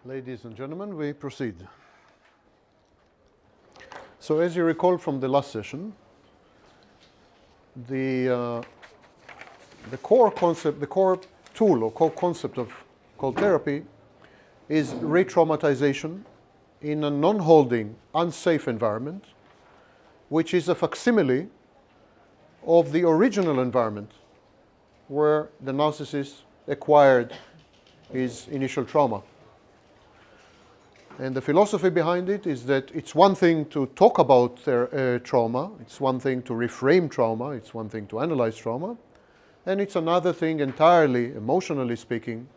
Ladies and gentlemen, we proceed. So as you recall from the last session, the core concept, the core tool or core concept of called therapy is re-traumatization in a non-holding, unsafe environment, which is a facsimile of the original environment where the narcissist acquired his initial trauma. And the philosophy behind it is that it's one thing to talk about their trauma, it's one thing to reframe trauma, it's one thing to analyze trauma, and it's another thing entirely, emotionally speaking,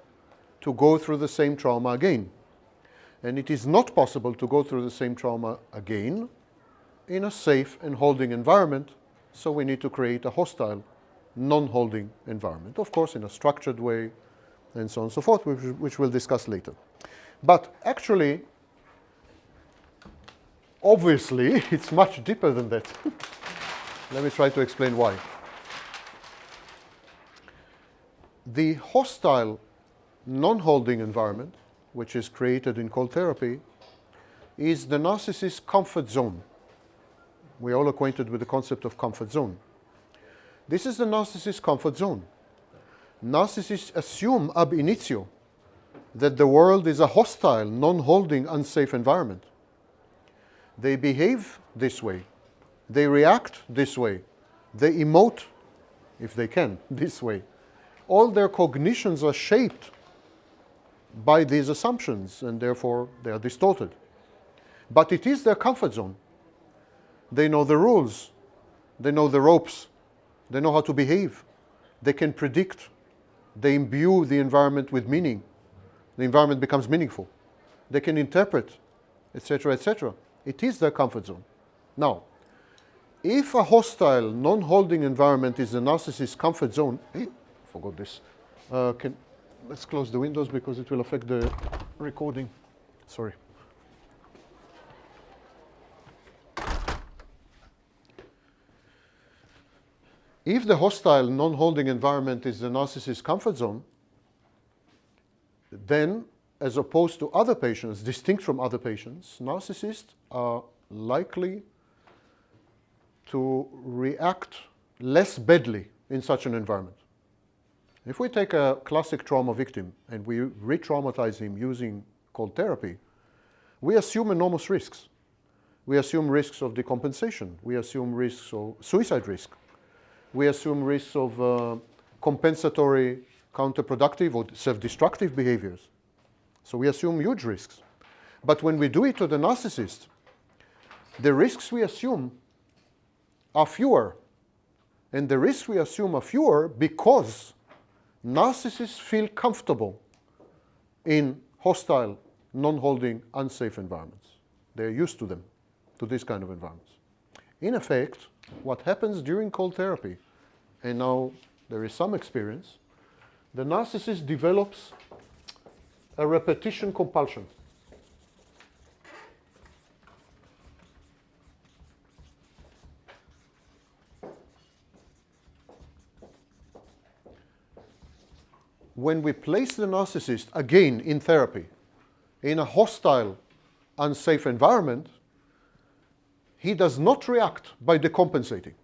to go through the same trauma again. And it is not possible to go through the same trauma again in a safe and holding environment, so we need to create a hostile, non-holding environment, of course in a structured way, and so on and so forth, which we'll discuss later. But actually, obviously, it's much deeper than that. Let me try to explain why. The hostile, non-holding environment, which is created in cold therapy, is the narcissist's comfort zone. We're all acquainted with the concept of comfort zone. This is the narcissist's comfort zone. Narcissists assume ab initio that the world is a hostile, non-holding, unsafe environment. They behave this way. They react this way. They emote, if they can, this way. All their cognitions are shaped by these assumptions, and therefore they are distorted. But it is their comfort zone. They know the rules. They know the ropes. They know how to behave. They can predict. They imbue the environment with meaning. The environment becomes meaningful. They can interpret, etc., etc. It is their comfort zone. Now, if a hostile, non-holding environment is the narcissist's comfort zone, forgot this. Let's close the windows because it will affect the recording. Sorry. If the hostile, non-holding environment is the narcissist's comfort zone, then, as opposed to other patients, distinct from other patients, narcissists are likely to react less badly in such an environment. If we take a classic trauma victim and we re-traumatize him using cold therapy, we assume enormous risks. We assume risks of decompensation. We assume risks of suicide risk. We assume risks of compensatory, counterproductive or self-destructive behaviors. So we assume huge risks. But when we do it to the narcissist, the risks we assume are fewer. And the risks we assume are fewer because narcissists feel comfortable in hostile, non-holding, unsafe environments. They're used to them, to this kind of environments. In effect, what happens during cold therapy, and now there is some experience, the narcissist develops a repetition compulsion. When we place the narcissist, again in therapy, in a hostile, unsafe environment, he does not react by decompensating.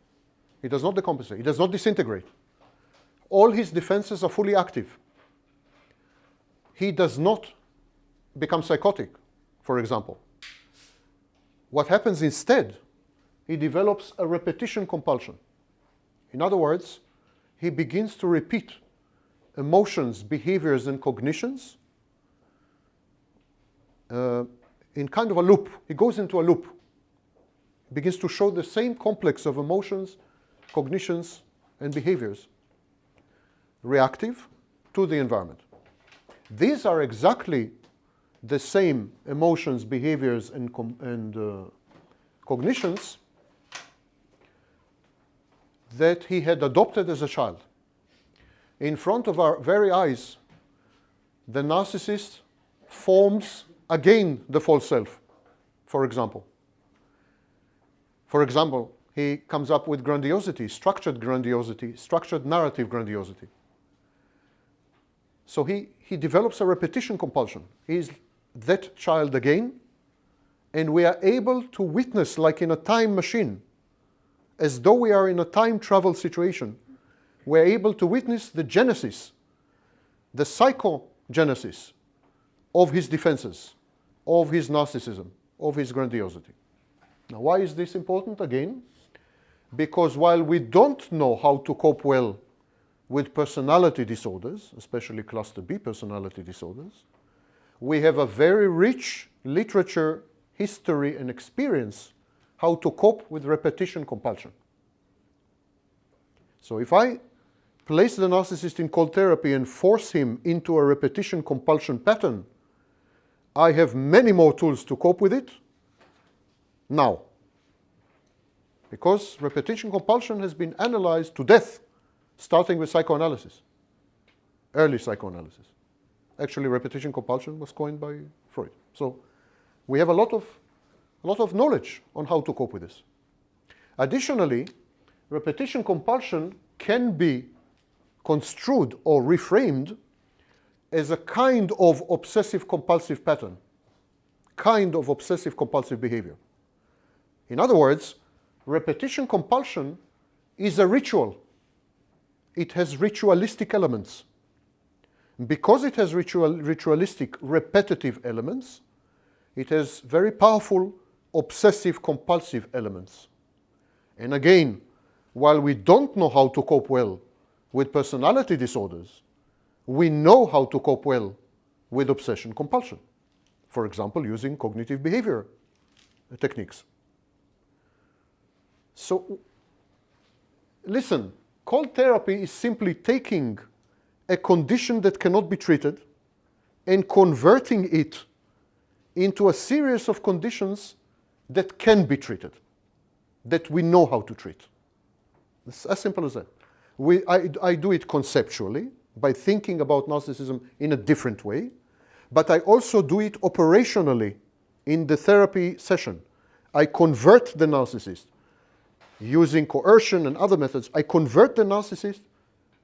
He does not decompensate. He does not disintegrate. All his defenses are fully active. He does not become psychotic, for example. What happens instead, he develops a repetition compulsion. In other words, he begins to repeat emotions, behaviors, and cognitions in kind of a loop. He goes into a loop. He begins to show the same complex of emotions, cognitions, and behaviors, reactive to the environment. These are exactly the same emotions, behaviors, and cognitions that he had adopted as a child. In front of our very eyes, the narcissist forms again the false self, for example. For example, he comes up with grandiosity, structured narrative grandiosity. So he develops a repetition compulsion. He's that child again, and we are able to witness, like in a time machine, as though we are in a time travel situation, we're able to witness the genesis, the psychogenesis of his defenses, of his narcissism, of his grandiosity. Now, why is this important? Again, because while we don't know how to cope well with personality disorders, especially cluster B personality disorders, we have a very rich literature, history, and experience how to cope with repetition compulsion. So if I place the narcissist in cold therapy and force him into a repetition compulsion pattern, I have many more tools to cope with it now. Because repetition compulsion has been analyzed to death, starting with psychoanalysis, early psychoanalysis. Actually, repetition compulsion was coined by Freud. So we have a lot of knowledge on how to cope with this. Additionally, repetition compulsion can be construed or reframed as a kind of obsessive-compulsive pattern, kind of obsessive-compulsive behavior. In other words, repetition compulsion is a ritual. It has ritualistic elements. Because it has ritualistic, repetitive elements, it has very powerful obsessive-compulsive elements. And again, while we don't know how to cope well with personality disorders, we know how to cope well with obsession-compulsion. For example, using cognitive behavior techniques. So, listen, cold therapy is simply taking a condition that cannot be treated and converting it into a series of conditions that can be treated, that we know how to treat. It's as simple as that. I do it conceptually by thinking about narcissism in a different way, but I also do it operationally in the therapy session. I convert the narcissist using coercion and other methods. I convert the narcissist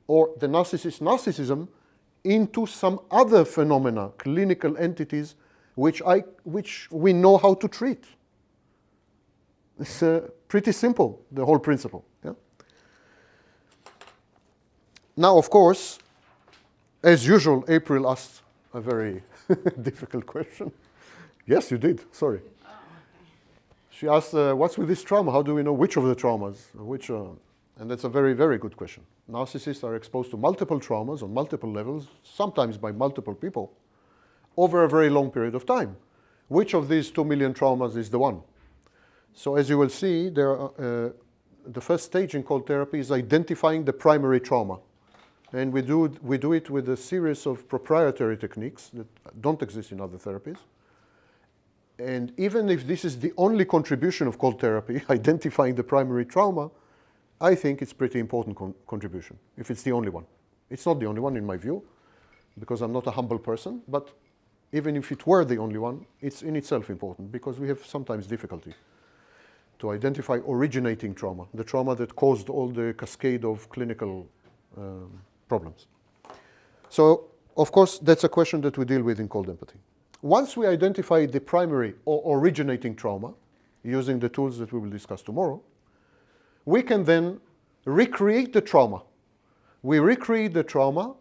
or the narcissist's narcissism into some other phenomena, clinical entities, which we know how to treat. It's pretty simple, the whole principle. Yeah? Now, of course, as usual, April asked a very difficult question. Yes, you did. Sorry. Oh, okay. She asked, what's with this trauma? How do we know which of the traumas? And that's a very, very good question. Narcissists are exposed to multiple traumas on multiple levels, sometimes by multiple people, over a very long period of time. Which of these 2 million traumas is the one? So as you will see, the first stage in cold therapy is identifying the primary trauma. And we do it with a series of proprietary techniques that don't exist in other therapies. And even if this is the only contribution of cold therapy, identifying the primary trauma, I think it's pretty important contribution, if it's the only one. It's not the only one in my view, because I'm not a humble person, but even if it were the only one, it's in itself important, because we have sometimes difficulty to identify originating trauma, the trauma that caused all the cascade of clinical problems. So, of course, that's a question that we deal with in cold empathy. Once we identify the primary or originating trauma, using the tools that we will discuss tomorrow, we can then recreate the trauma. We recreate the trauma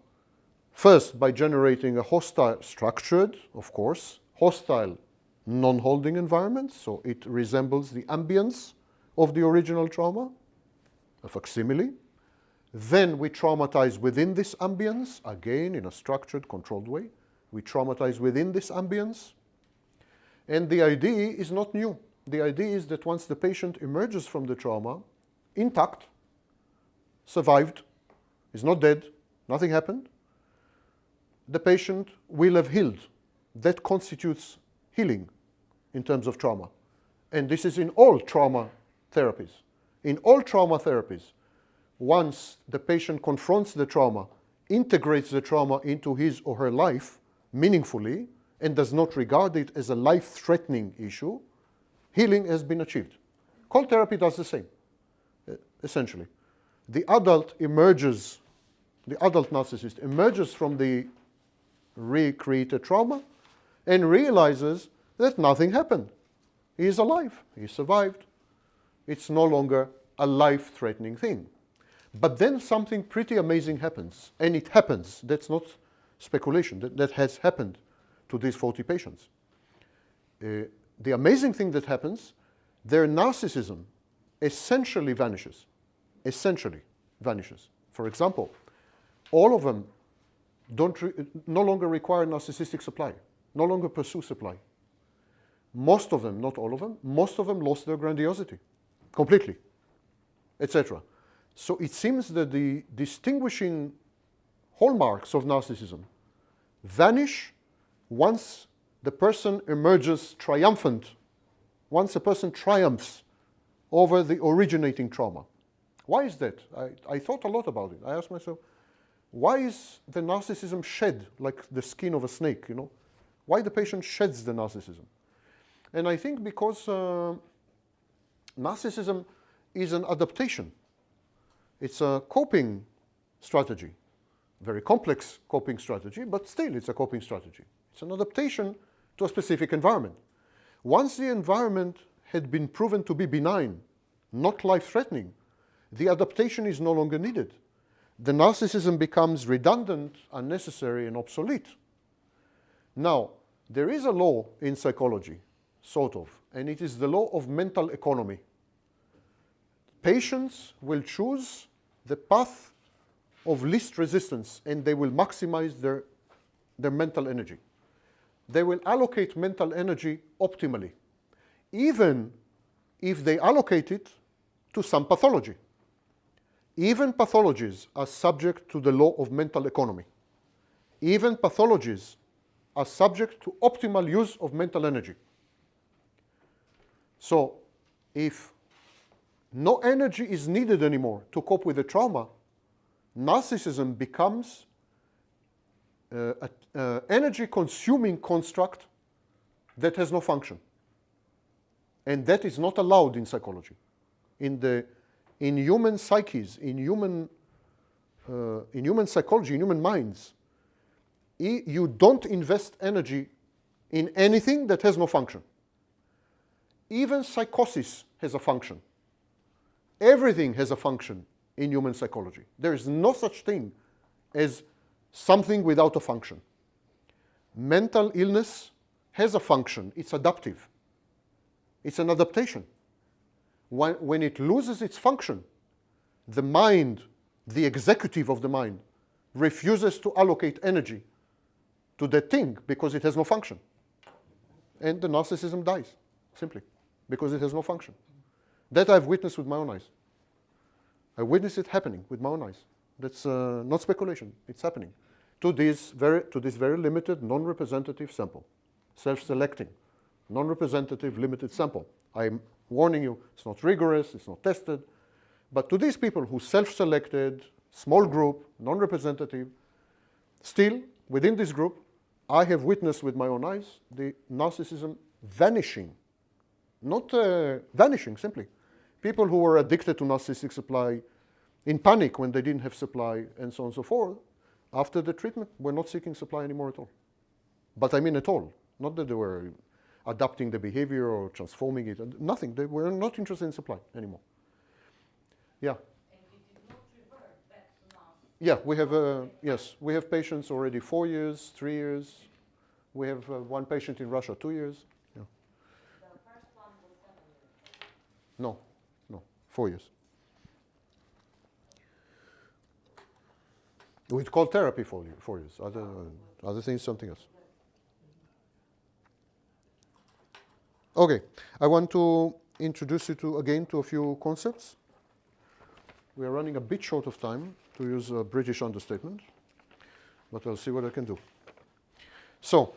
first by generating a hostile, structured, of course, hostile non-holding environment, so it resembles the ambience of the original trauma, a facsimile. Then we traumatize within this ambience, again in a structured, controlled way. We traumatize within this ambience. And the idea is not new. The idea is that once the patient emerges from the trauma, intact, survived, is not dead, nothing happened, the patient will have healed. That constitutes healing in terms of trauma. And this is in all trauma therapies. In all trauma therapies, once the patient confronts the trauma, integrates the trauma into his or her life meaningfully, and does not regard it as a life-threatening issue, healing has been achieved. Cold therapy does the same, essentially. The adult narcissist emerges from the recreated trauma, and realizes that nothing happened. He is alive. He survived. It's no longer a life-threatening thing. But then something pretty amazing happens, and it happens. That's not speculation. That has happened to these 40 patients. The amazing thing that happens, their narcissism essentially vanishes. Essentially vanishes. For example, all of them no longer require narcissistic supply, no longer pursue supply. Most of them, not all of them, most of them lost their grandiosity completely, etc. So it seems that the distinguishing hallmarks of narcissism vanish once the person emerges triumphant, once a person triumphs over the originating trauma. Why is that? I thought a lot about it. I asked myself, why is the narcissism shed like the skin of a snake, you know? Why the patient sheds the narcissism? And I think because narcissism is an adaptation. It's a coping strategy, very complex coping strategy, but still it's a coping strategy. It's an adaptation to a specific environment. Once the environment had been proven to be benign, not life-threatening, the adaptation is no longer needed. The narcissism becomes redundant, unnecessary, and obsolete. Now, there is a law in psychology, sort of, and it is the law of mental economy. Patients will choose the path of least resistance, and they will maximize their mental energy. They will allocate mental energy optimally, even if they allocate it to some pathology. Even pathologies are subject to the law of mental economy. Even pathologies are subject to optimal use of mental energy. So if no energy is needed anymore to cope with the trauma, narcissism becomes an energy-consuming construct that has no function. And that is not allowed in psychology. In human psyches, in human psychology, in human minds, you don't invest energy in anything that has no function. Even psychosis has a function. Everything has a function in human psychology. There is no such thing as something without a function. Mental illness has a function. It's adaptive. It's an adaptation. When it loses its function, the mind, the executive of the mind, refuses to allocate energy to that thing because it has no function. And the narcissism dies, simply, because it has no function. That I've witnessed with my own eyes. I witnessed it happening with my own eyes. That's not speculation. It's happening to this very limited, non-representative sample, self-selecting, non-representative, limited sample. I'm warning you, it's not rigorous, it's not tested, but to these people who self-selected, small group, non-representative, still, within this group, I have witnessed with my own eyes the narcissism vanishing. Not vanishing, simply. People who were addicted to narcissistic supply in panic when they didn't have supply and so on and so forth, after the treatment, were not seeking supply anymore at all. But I mean at all. Not that they were adapting the behavior or transforming it, nothing. They were not interested in supply anymore. Yeah? And you did not revert back to narcissism? Yeah, we have, yes, we have patients already 4 years, 3 years. We have one patient in Russia, 2 years. Yeah. The first one was 7 years. No, 4 years. We call therapy 4 years. Other things, something else. Okay, I want to introduce you again to a few concepts. We are running a bit short of time, to use a British understatement, but I'll see what I can do. So,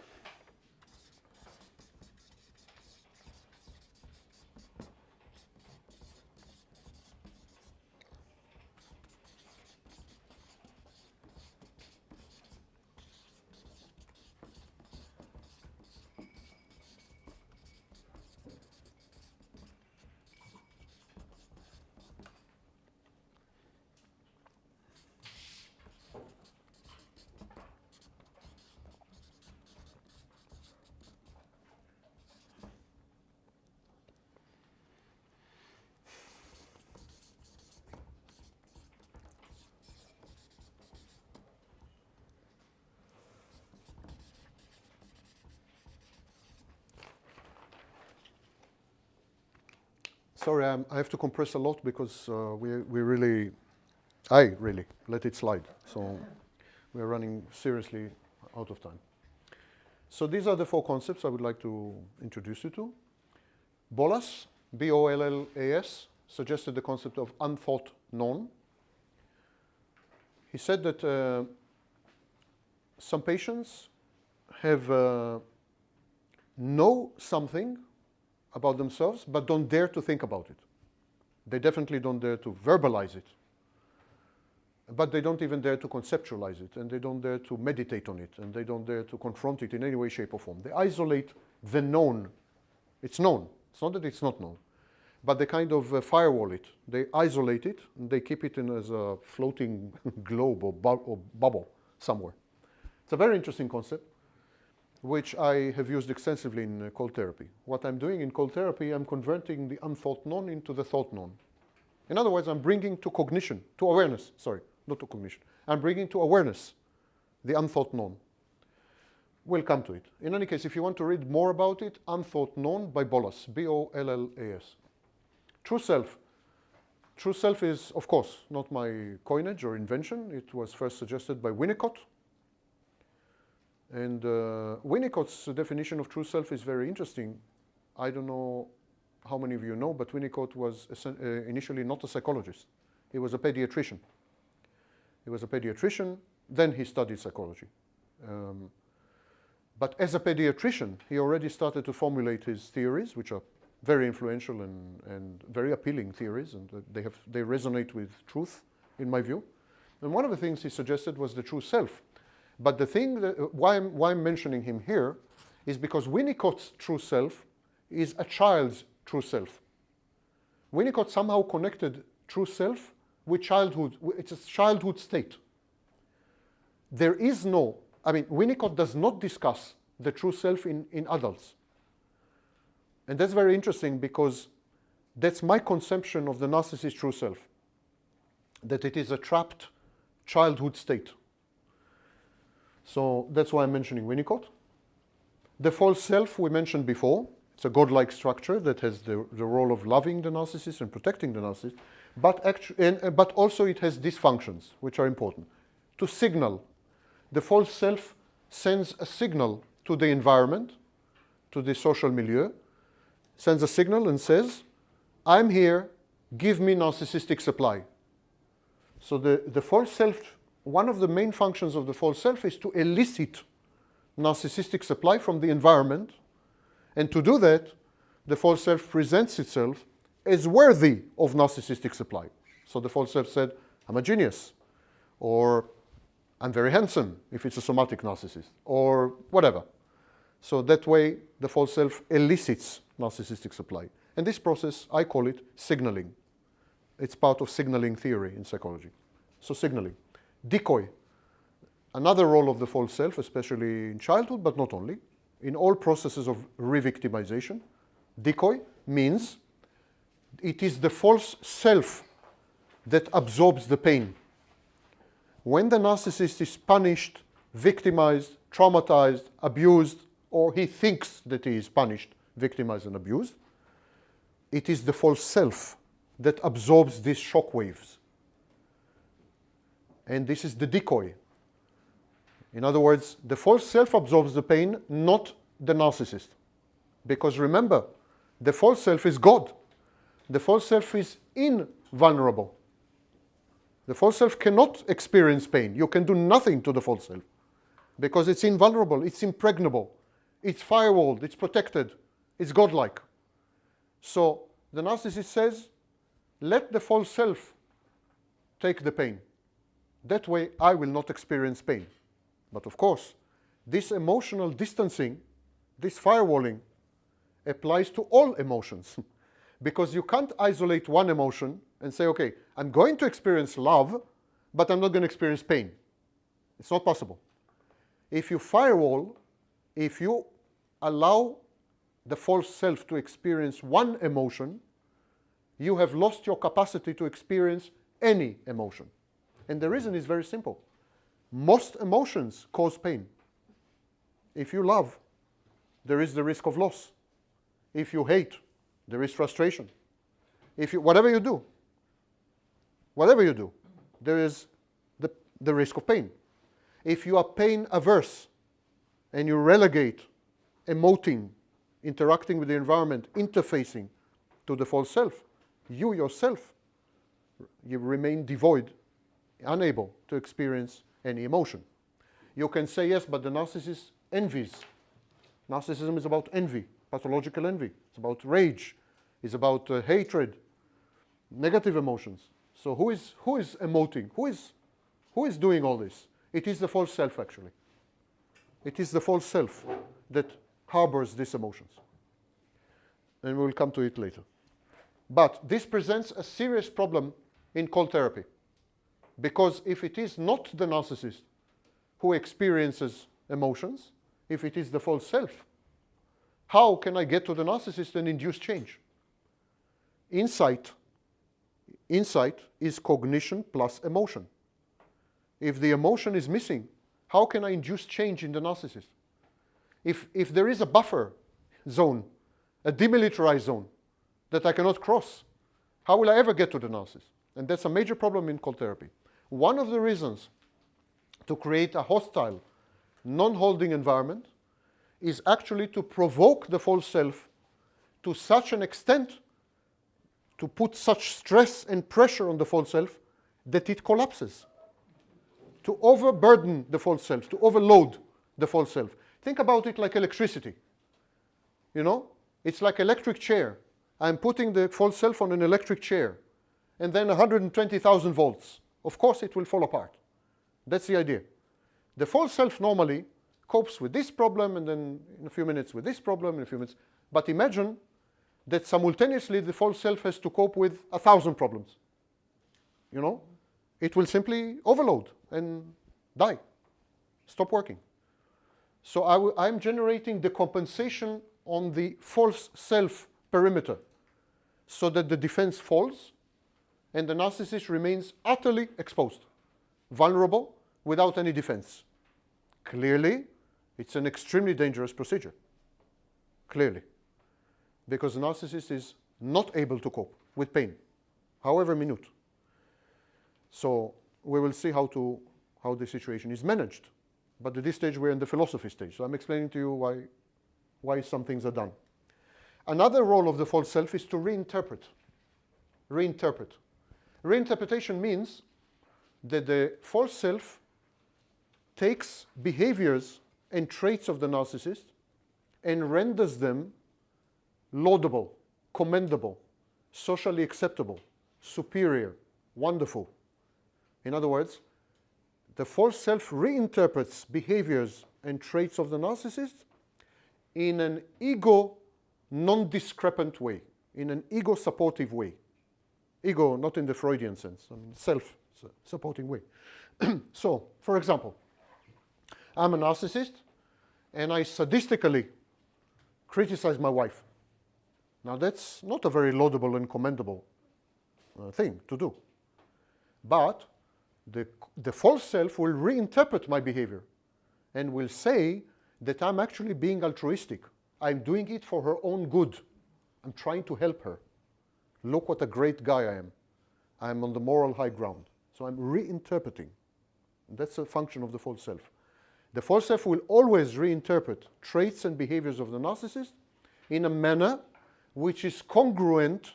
Sorry, I have to compress a lot because I really let it slide. So we're running seriously out of time. So these are the four concepts I would like to introduce you to. Bollas, B-O-L-L-A-S, suggested the concept of unthought known. He said that some patients have know something about themselves, but don't dare to think about it. They definitely don't dare to verbalize it. But they don't even dare to conceptualize it, and they don't dare to meditate on it, and they don't dare to confront it in any way, shape, or form. They isolate the known. It's known. It's not that it's not known. But they kind of firewall it. They isolate it, and they keep it in as a floating globe or bubble somewhere. It's a very interesting concept, which I have used extensively in cold therapy. What I'm doing in cold therapy, I'm converting the unthought known into the thought known. In other words, I'm bringing to cognition, to awareness, sorry, not to cognition. I'm bringing to awareness the unthought known. We'll come to it. In any case, if you want to read more about it, Unthought Known by Bollas, B-O-L-L-A-S. True self. True self is, of course, not my coinage or invention. It was first suggested by Winnicott. And Winnicott's definition of true self is very interesting. I don't know how many of you know, but Winnicott was initially not a psychologist. He was a pediatrician. He was a pediatrician, then he studied psychology. But as a pediatrician, he already started to formulate his theories, which are very influential and very appealing theories, and they resonate with truth, in my view. And one of the things he suggested was the true self. But the thing why I'm mentioning him here is because Winnicott's true self is a child's true self. Winnicott somehow connected true self with childhood. It's a childhood state. There is no, Winnicott does not discuss the true self in adults. And that's very interesting because that's my conception of the narcissist's true self, that it is a trapped childhood state. So that's why I'm mentioning Winnicott. The false self we mentioned before. It's a godlike structure that has the role of loving the narcissist and protecting the narcissist, but also it has dysfunctions, which are important. To signal, the false self sends a signal to the environment, to the social milieu, sends a signal and says, I'm here, give me narcissistic supply. So the false self, one of the main functions of the false self is to elicit narcissistic supply from the environment. And to do that, the false self presents itself as worthy of narcissistic supply. So the false self said, I'm a genius, or I'm very handsome, if it's a somatic narcissist, or whatever. So that way, the false self elicits narcissistic supply. And this process, I call it signaling. It's part of signaling theory in psychology. So signaling. Decoy. Another role of the false self, especially in childhood, but not only, in all processes of re-victimization. Decoy means it is the false self that absorbs the pain. When the narcissist is punished, victimized, traumatized, abused, or he thinks that he is punished, victimized, and abused, it is the false self that absorbs these shock waves. And this is the decoy. In other words, the false self absorbs the pain, not the narcissist. Because remember, the false self is God. The false self is invulnerable. The false self cannot experience pain. You can do nothing to the false self because it's invulnerable, it's impregnable, it's firewalled, it's protected, it's godlike. So the narcissist says, let the false self take the pain. That way I will not experience pain. But of course, this emotional distancing, this firewalling, applies to all emotions. Because you can't isolate one emotion and say, okay, I'm going to experience love, but I'm not going to experience pain. It's not possible. If you firewall, if you allow the false self to experience one emotion, you have lost your capacity to experience any emotion. And the reason is very simple. Most emotions cause pain. If you love, there is the risk of loss. If you hate, there is frustration. whatever you do, there is the risk of pain. If you are pain averse and you relegate emoting, interacting with the environment, interfacing to the false self, you yourself, you remain devoid, unable to experience any emotion. You can say, yes, but the narcissist envies. Narcissism is about envy, pathological envy. It's about rage. It's about hatred, negative emotions. So who is emoting? Who is doing all this? It is the false self, actually. It is the false self that harbors these emotions. And we will come to it later. But this presents a serious problem in cold therapy. Because if it is not the narcissist who experiences emotions, if it is the false self, how can I get to the narcissist and induce change? Insight is cognition plus emotion. If the emotion is missing, how can I induce change in the narcissist? If there is a buffer zone, a demilitarized zone that I cannot cross, how will I ever get to the narcissist? And that's a major problem in cold therapy. One of the reasons to create a hostile, non-holding environment is actually to provoke the false self to such an extent, to put such stress and pressure on the false self that it collapses. To overburden the false self, to overload the false self. Think about it like electricity. You know, it's like electric chair. I'm putting the false self on an electric chair, and then 120,000 volts. Of course it will fall apart. That's the idea. The false self normally copes with this problem, and then in a few minutes with this problem, in a few minutes. But imagine that simultaneously the false self has to cope with 1,000 problems. You know, it will simply overload and die, stop working. So I'm generating the compensation on the false self perimeter so that the defense falls and the narcissist remains utterly exposed, vulnerable, without any defense. Clearly, it's an extremely dangerous procedure. Clearly. Because the narcissist is not able to cope with pain, however minute. So we will see how the situation is managed. But at this stage, we're in the philosophy stage. So I'm explaining to you why some things are done. Another role of the false self is to reinterpret. Reinterpret. Reinterpretation means that the false self takes behaviors and traits of the narcissist and renders them laudable, commendable, socially acceptable, superior, wonderful. In other words, the false self reinterprets behaviors and traits of the narcissist in an ego non-discrepant way, in an ego-supportive way. Ego, not in the Freudian sense, self-supporting way. So, for example, I'm a narcissist and I sadistically criticize my wife. Now that's not a very laudable and commendable thing to do. But the false self will reinterpret my behavior and will say that I'm actually being altruistic. I'm doing it for her own good. I'm trying to help her. Look what a great guy I am. I'm on the moral high ground. So I'm reinterpreting. That's a function of the false self. The false self will always reinterpret traits and behaviors of the narcissist in a manner which is congruent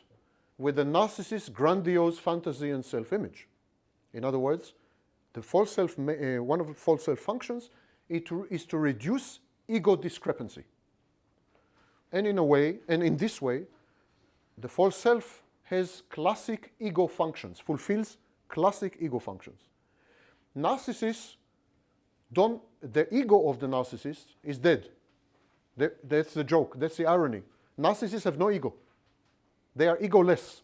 with the narcissist's grandiose fantasy and self-image. In other words, the false self, one of the false self functions is to reduce ego discrepancy. And in this way, the false self has classic ego functions, fulfills classic ego functions. Narcissists the ego of the narcissist is dead. That's the joke, that's the irony. Narcissists have no ego. They are egoless.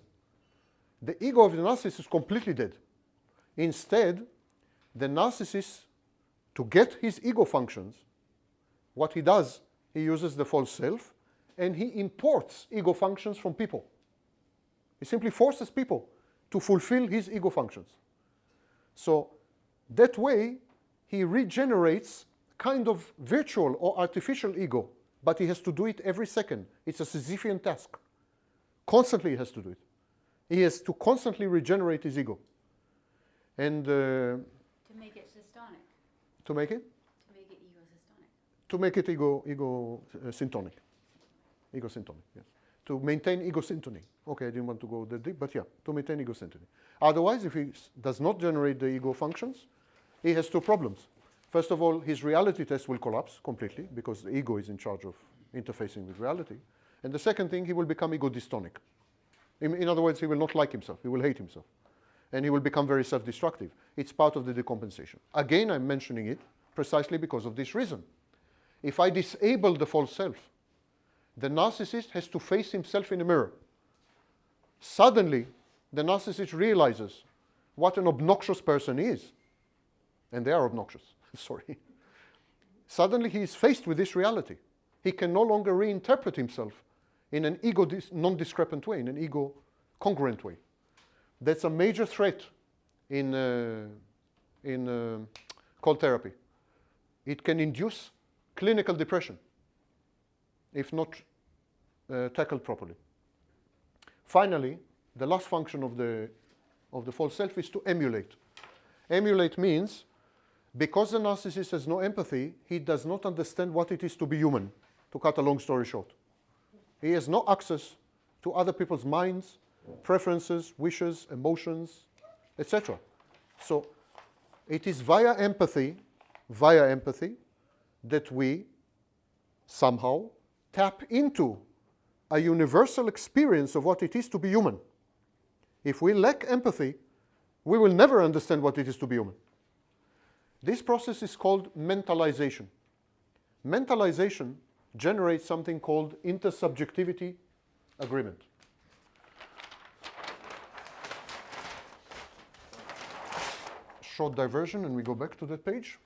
The ego of the narcissist is completely dead. Instead, the narcissist, to get his ego functions, what he does, he uses the false self, and he imports ego functions from people. He simply forces people to fulfill his ego functions. So that way, he regenerates kind of virtual or artificial ego, but he has to do it every second. It's a Sisyphean task. Constantly he has to do it. He has to constantly regenerate his ego. And To make it systonic. to make it? To make it ego-systonic. To make it ego-syntonic. Ego-syntonic, yes. To maintain ego-syntony. Okay, I didn't want to go that deep, but yeah, to maintain ego-syntony. Otherwise, if he does not generate the ego functions, he has two problems. First of all, his reality test will collapse completely because the ego is in charge of interfacing with reality. And the second thing, he will become ego-dystonic. In other words, he will not like himself. He will hate himself. And he will become very self-destructive. It's part of the decompensation. Again, I'm mentioning it precisely because of this reason. If I disable the false self, the narcissist has to face himself in a mirror. Suddenly, the narcissist realizes what an obnoxious person is. And they are obnoxious, sorry. Suddenly, he is faced with this reality. He can no longer reinterpret himself in an ego non-discrepant way, in an ego congruent way. That's a major threat in cold therapy. It can induce clinical depression if not tackled properly. Finally, the last function of the false self is to emulate. Emulate means because the narcissist has no empathy, he does not understand what it is to be human, to cut a long story short. He has no access to other people's minds, preferences, wishes, emotions, etc. So it is via empathy, that we somehow tap into a universal experience of what it is to be human. If we lack empathy, we will never understand what it is to be human. This process is called mentalization. Mentalization generates something called intersubjectivity agreement. Short diversion, and we go back to that page.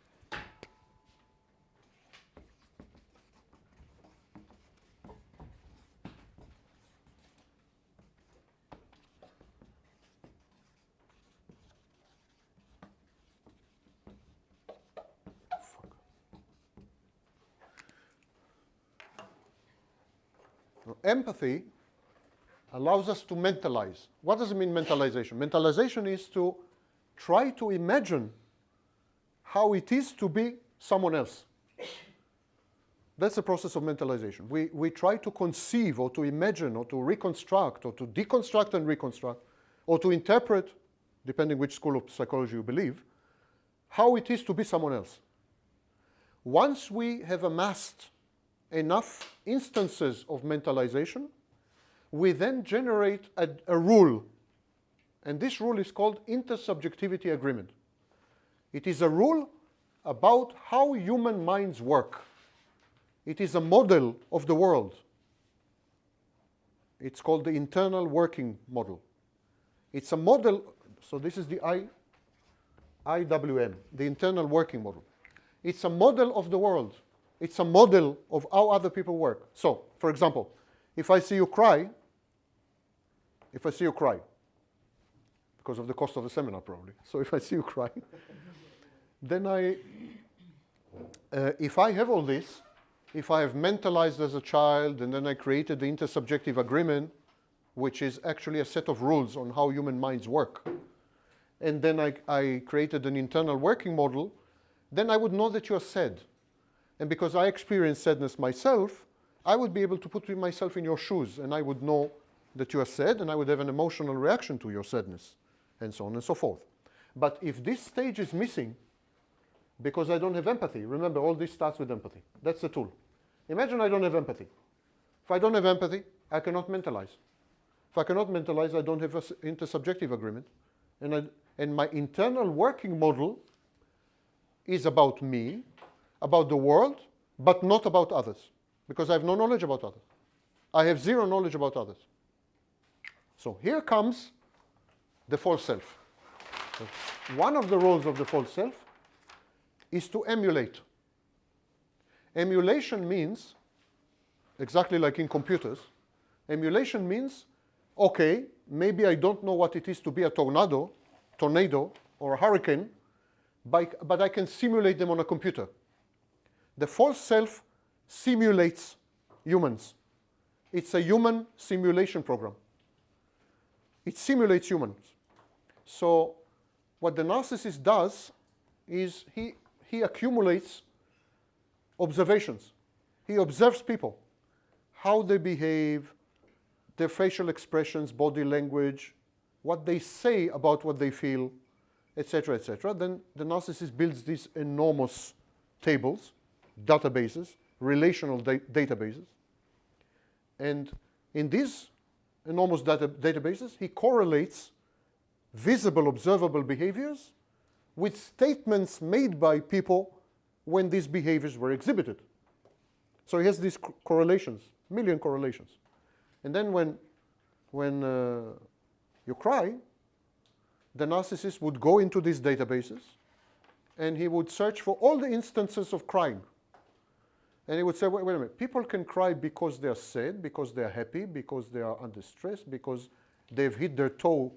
Empathy allows us to mentalize. What does it mean, mentalization? Mentalization is to try to imagine how it is to be someone else. That's the process of mentalization. We try to conceive or to imagine or to reconstruct or to deconstruct and reconstruct or to interpret, depending which school of psychology you believe, how it is to be someone else. Once we have amassed enough instances of mentalization, we then generate a rule. And this rule is called intersubjectivity agreement. It is a rule about how human minds work. It is a model of the world. It's called the internal working model. It's a model, so this is the IWM, the internal working model. It's a model of the world. It's a model of how other people work. So, for example, if I see you cry, because of the cost of the seminar probably, so if I see you cry, then if I have all this, if I have mentalized as a child and then I created the intersubjective agreement, which is actually a set of rules on how human minds work, and then I created an internal working model, then I would know that you are sad. And because I experience sadness myself, I would be able to put myself in your shoes and I would know that you are sad and I would have an emotional reaction to your sadness and so on and so forth. But if this stage is missing because I don't have empathy, remember all this starts with empathy. That's the tool. Imagine I don't have empathy. If I don't have empathy, I cannot mentalize. If I cannot mentalize, I don't have an intersubjective agreement. And my internal working model is about me, about the world, but not about others, because I have no knowledge about others. I have zero knowledge about others. So here comes the false self. So one of the roles of the false self is to emulate. Emulation means, exactly like in computers, emulation means, okay, maybe I don't know what it is to be a tornado, or a hurricane, but I can simulate them on a computer. The false self simulates humans. It's a human simulation program. it simulates humans. So what the narcissist does is he accumulates observations. He observes people, how they behave, their facial expressions, body language, what they say about what they feel, etc., etc. Then the narcissist builds these enormous tables, databases, relational databases. And in these enormous databases, he correlates visible, observable behaviors with statements made by people when these behaviors were exhibited. So he has these correlations, million correlations. And then when you cry, the narcissist would go into these databases and he would search for all the instances of crying. And he would say, wait a minute, people can cry because they're sad, because they're happy, because they are under stress, because they've hit their toe,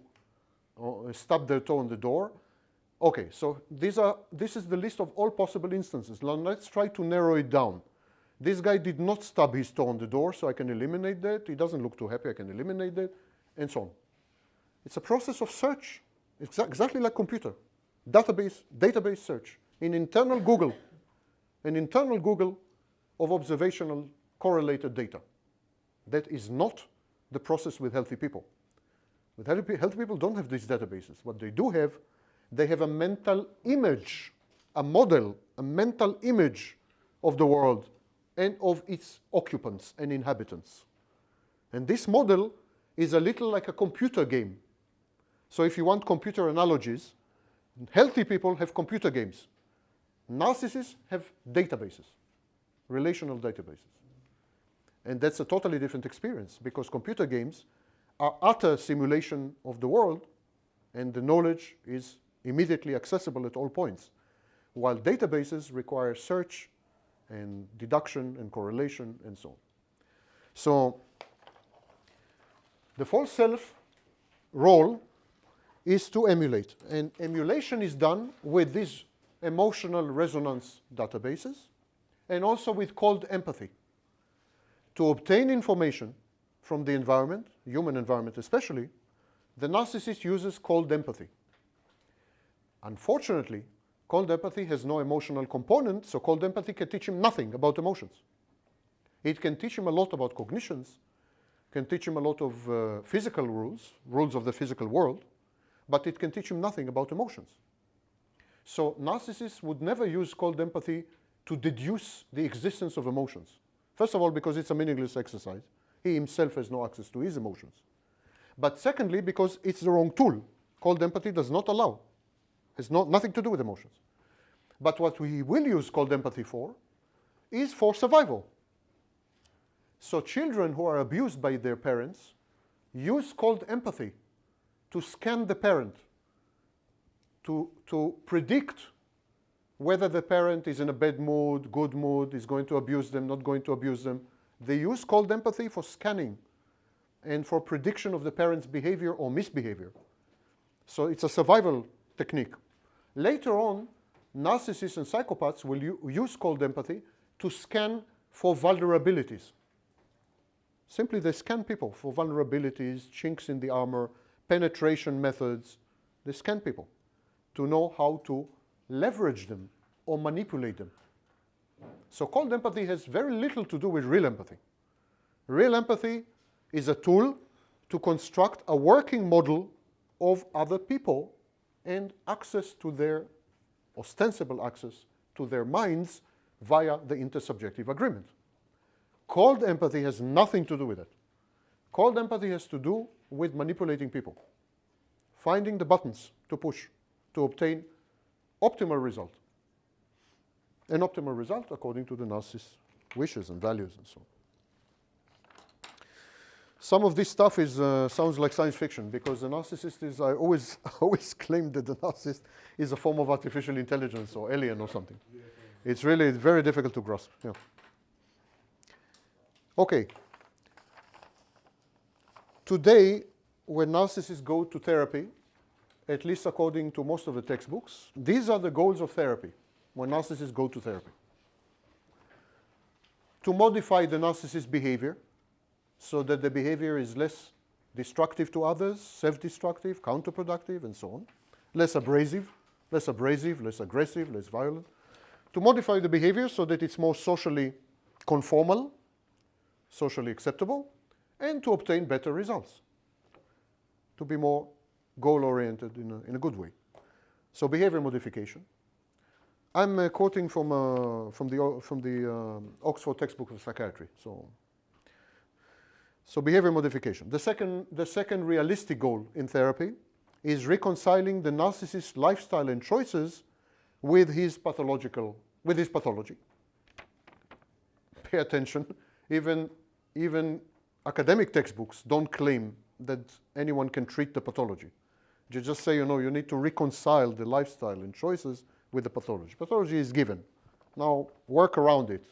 or stubbed their toe on the door. Okay, so this is the list of all possible instances. Now let's try to narrow it down. This guy did not stub his toe on the door, so I can eliminate that. He doesn't look too happy, I can eliminate that, and so on. It's a process of search. It's exactly like computer. Database search. In internal Google. An internal Google of observational correlated data. That is not the process with healthy people. With healthy people don't have these databases. What they do have, they have a mental image, a model, a mental image of the world and of its occupants and inhabitants. And this model is a little like a computer game. So if you want computer analogies, healthy people have computer games. Narcissists have databases, relational databases. And that's a totally different experience because computer games are utter simulation of the world and the knowledge is immediately accessible at all points, while databases require search and deduction and correlation and so on. So the false self role is to emulate. And emulation is done with these emotional resonance databases and also with cold empathy. To obtain information from the environment, human environment especially, the narcissist uses cold empathy. Unfortunately, cold empathy has no emotional component, so cold empathy can teach him nothing about emotions. It can teach him a lot about cognitions, can teach him a lot of physical rules of the physical world, but it can teach him nothing about emotions. So narcissists would never use cold empathy to deduce the existence of emotions. First of all, because it's a meaningless exercise. He himself has no access to his emotions. But secondly, because it's the wrong tool. Cold empathy does not allow. Has nothing to do with emotions. But what we will use cold empathy for is for survival. So children who are abused by their parents use cold empathy to scan the parent, to predict whether the parent is in a bad mood, good mood, is going to abuse them, not going to abuse them. They use cold empathy for scanning and for prediction of the parent's behavior or misbehavior. So it's a survival technique. Later on, narcissists and psychopaths will use cold empathy to scan for vulnerabilities. Simply they scan people for vulnerabilities, chinks in the armor, penetration methods. They scan people to know how to leverage them or manipulate them. So cold empathy has very little to do with real empathy. Real empathy is a tool to construct a working model of other people and access to their, ostensible access to their minds via the intersubjective agreement. Cold empathy has nothing to do with it. Cold empathy has to do with manipulating people, finding the buttons to push to obtain optimal result. An optimal result according to the narcissist's wishes and values and so on. Some of this stuff is sounds like science fiction because the narcissist is, I always claim that the narcissist is a form of artificial intelligence or alien or something. It's really very difficult to grasp. Yeah. Okay. Today, when narcissists go to therapy, at least according to most of the textbooks, these are the goals of therapy when narcissists go to therapy. To modify the narcissist's behavior so that the behavior is less destructive to others, self-destructive, counterproductive, and so on. Less abrasive, less aggressive, less violent. To modify the behavior so that it's more socially conformal, socially acceptable, and to obtain better results. To be more goal-oriented in a good way. So behavior modification. I'm quoting from the Oxford textbook of psychiatry. So behavior modification. The second realistic goal in therapy is reconciling the narcissist's lifestyle and choices with his pathology. Pay attention. Even academic textbooks don't claim that anyone can treat the pathology. You just say, you need to reconcile the lifestyle and choices with the pathology. Pathology is given. Now work around it.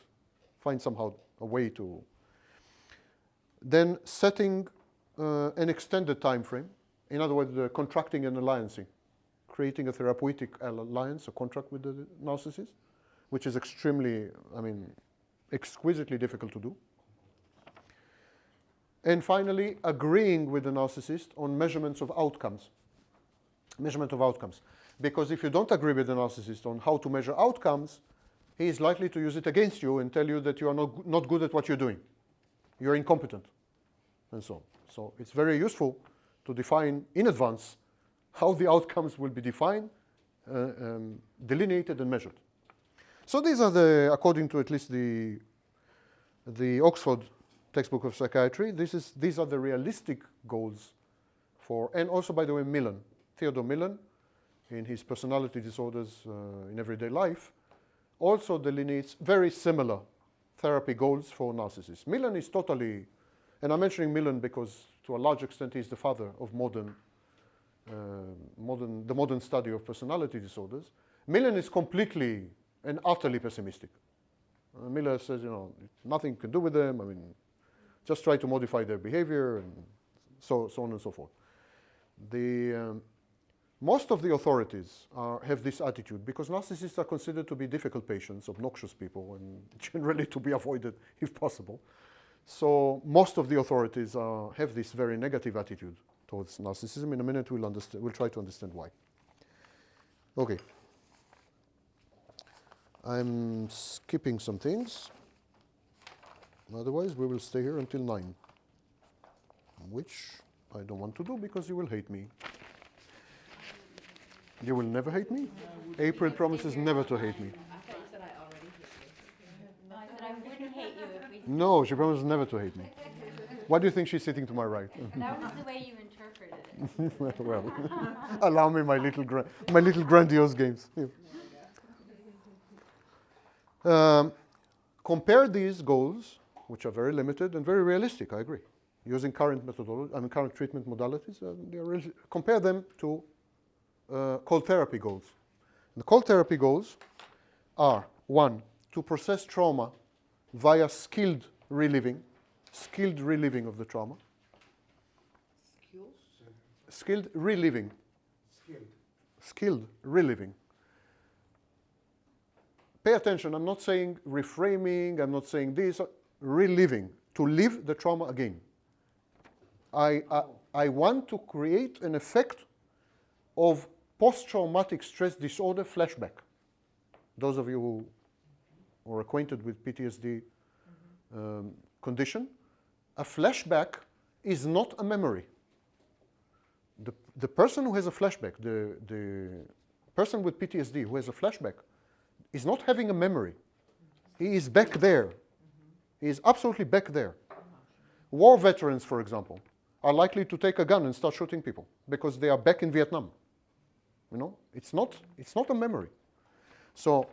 Find somehow a way to. Then setting an extended time frame. In other words, contracting an alliance, creating a therapeutic alliance, a contract with the narcissist, which is exquisitely difficult to do. And finally, agreeing with the narcissist on measurements of outcomes. Measurement of outcomes. Because if you don't agree with the narcissist on how to measure outcomes, he is likely to use it against you and tell you that you are not good at what you're doing. You're incompetent, and so on. So it's very useful to define in advance how the outcomes will be defined, delineated, and measured. So these are according to at least the Oxford textbook of psychiatry, these are the realistic goals and also, by the way, Theodore Millen, in his personality disorders in everyday life, also delineates very similar therapy goals for narcissists. Millen is totally, and I'm mentioning Millen because to a large extent he's the father of the modern study of personality disorders. Millen is completely and utterly pessimistic. Miller says, nothing can do with them. Just try to modify their behavior, and so on and so forth. Most of the authorities have this attitude because narcissists are considered to be difficult patients, obnoxious people, and generally to be avoided if possible. So most of the authorities have this very negative attitude towards narcissism. In a minute, we'll try to understand why. Okay. I'm skipping some things. Otherwise, we will stay here until 9, which I don't want to do because you will hate me. You will never hate me? April promises never to hate me. I thought you said I already hate you. No, I said I wouldn't hate you if we... No, she promises never to hate me. Why do you think she's sitting to my right? That was the way you interpreted it. Well, allow me my little grandiose games. Yeah. Compare these goals, which are very limited and very realistic, I agree. Using current methodology, current treatment modalities, compare them to cold therapy goals. The cold therapy goals are 1, to process trauma via skilled reliving of the trauma. Skilled reliving. Skilled reliving. Pay attention, I'm not saying reframing, I'm not saying this, reliving, to live the trauma again. I want to create an effect of post-traumatic stress disorder flashback. Those of you who are acquainted with PTSD condition, a flashback is not a memory. The person who has a flashback, the person with PTSD who has a flashback, is not having a memory. He is back there. He is absolutely back there. War veterans, for example, are likely to take a gun and start shooting people because they are back in Vietnam. It's not a memory. So,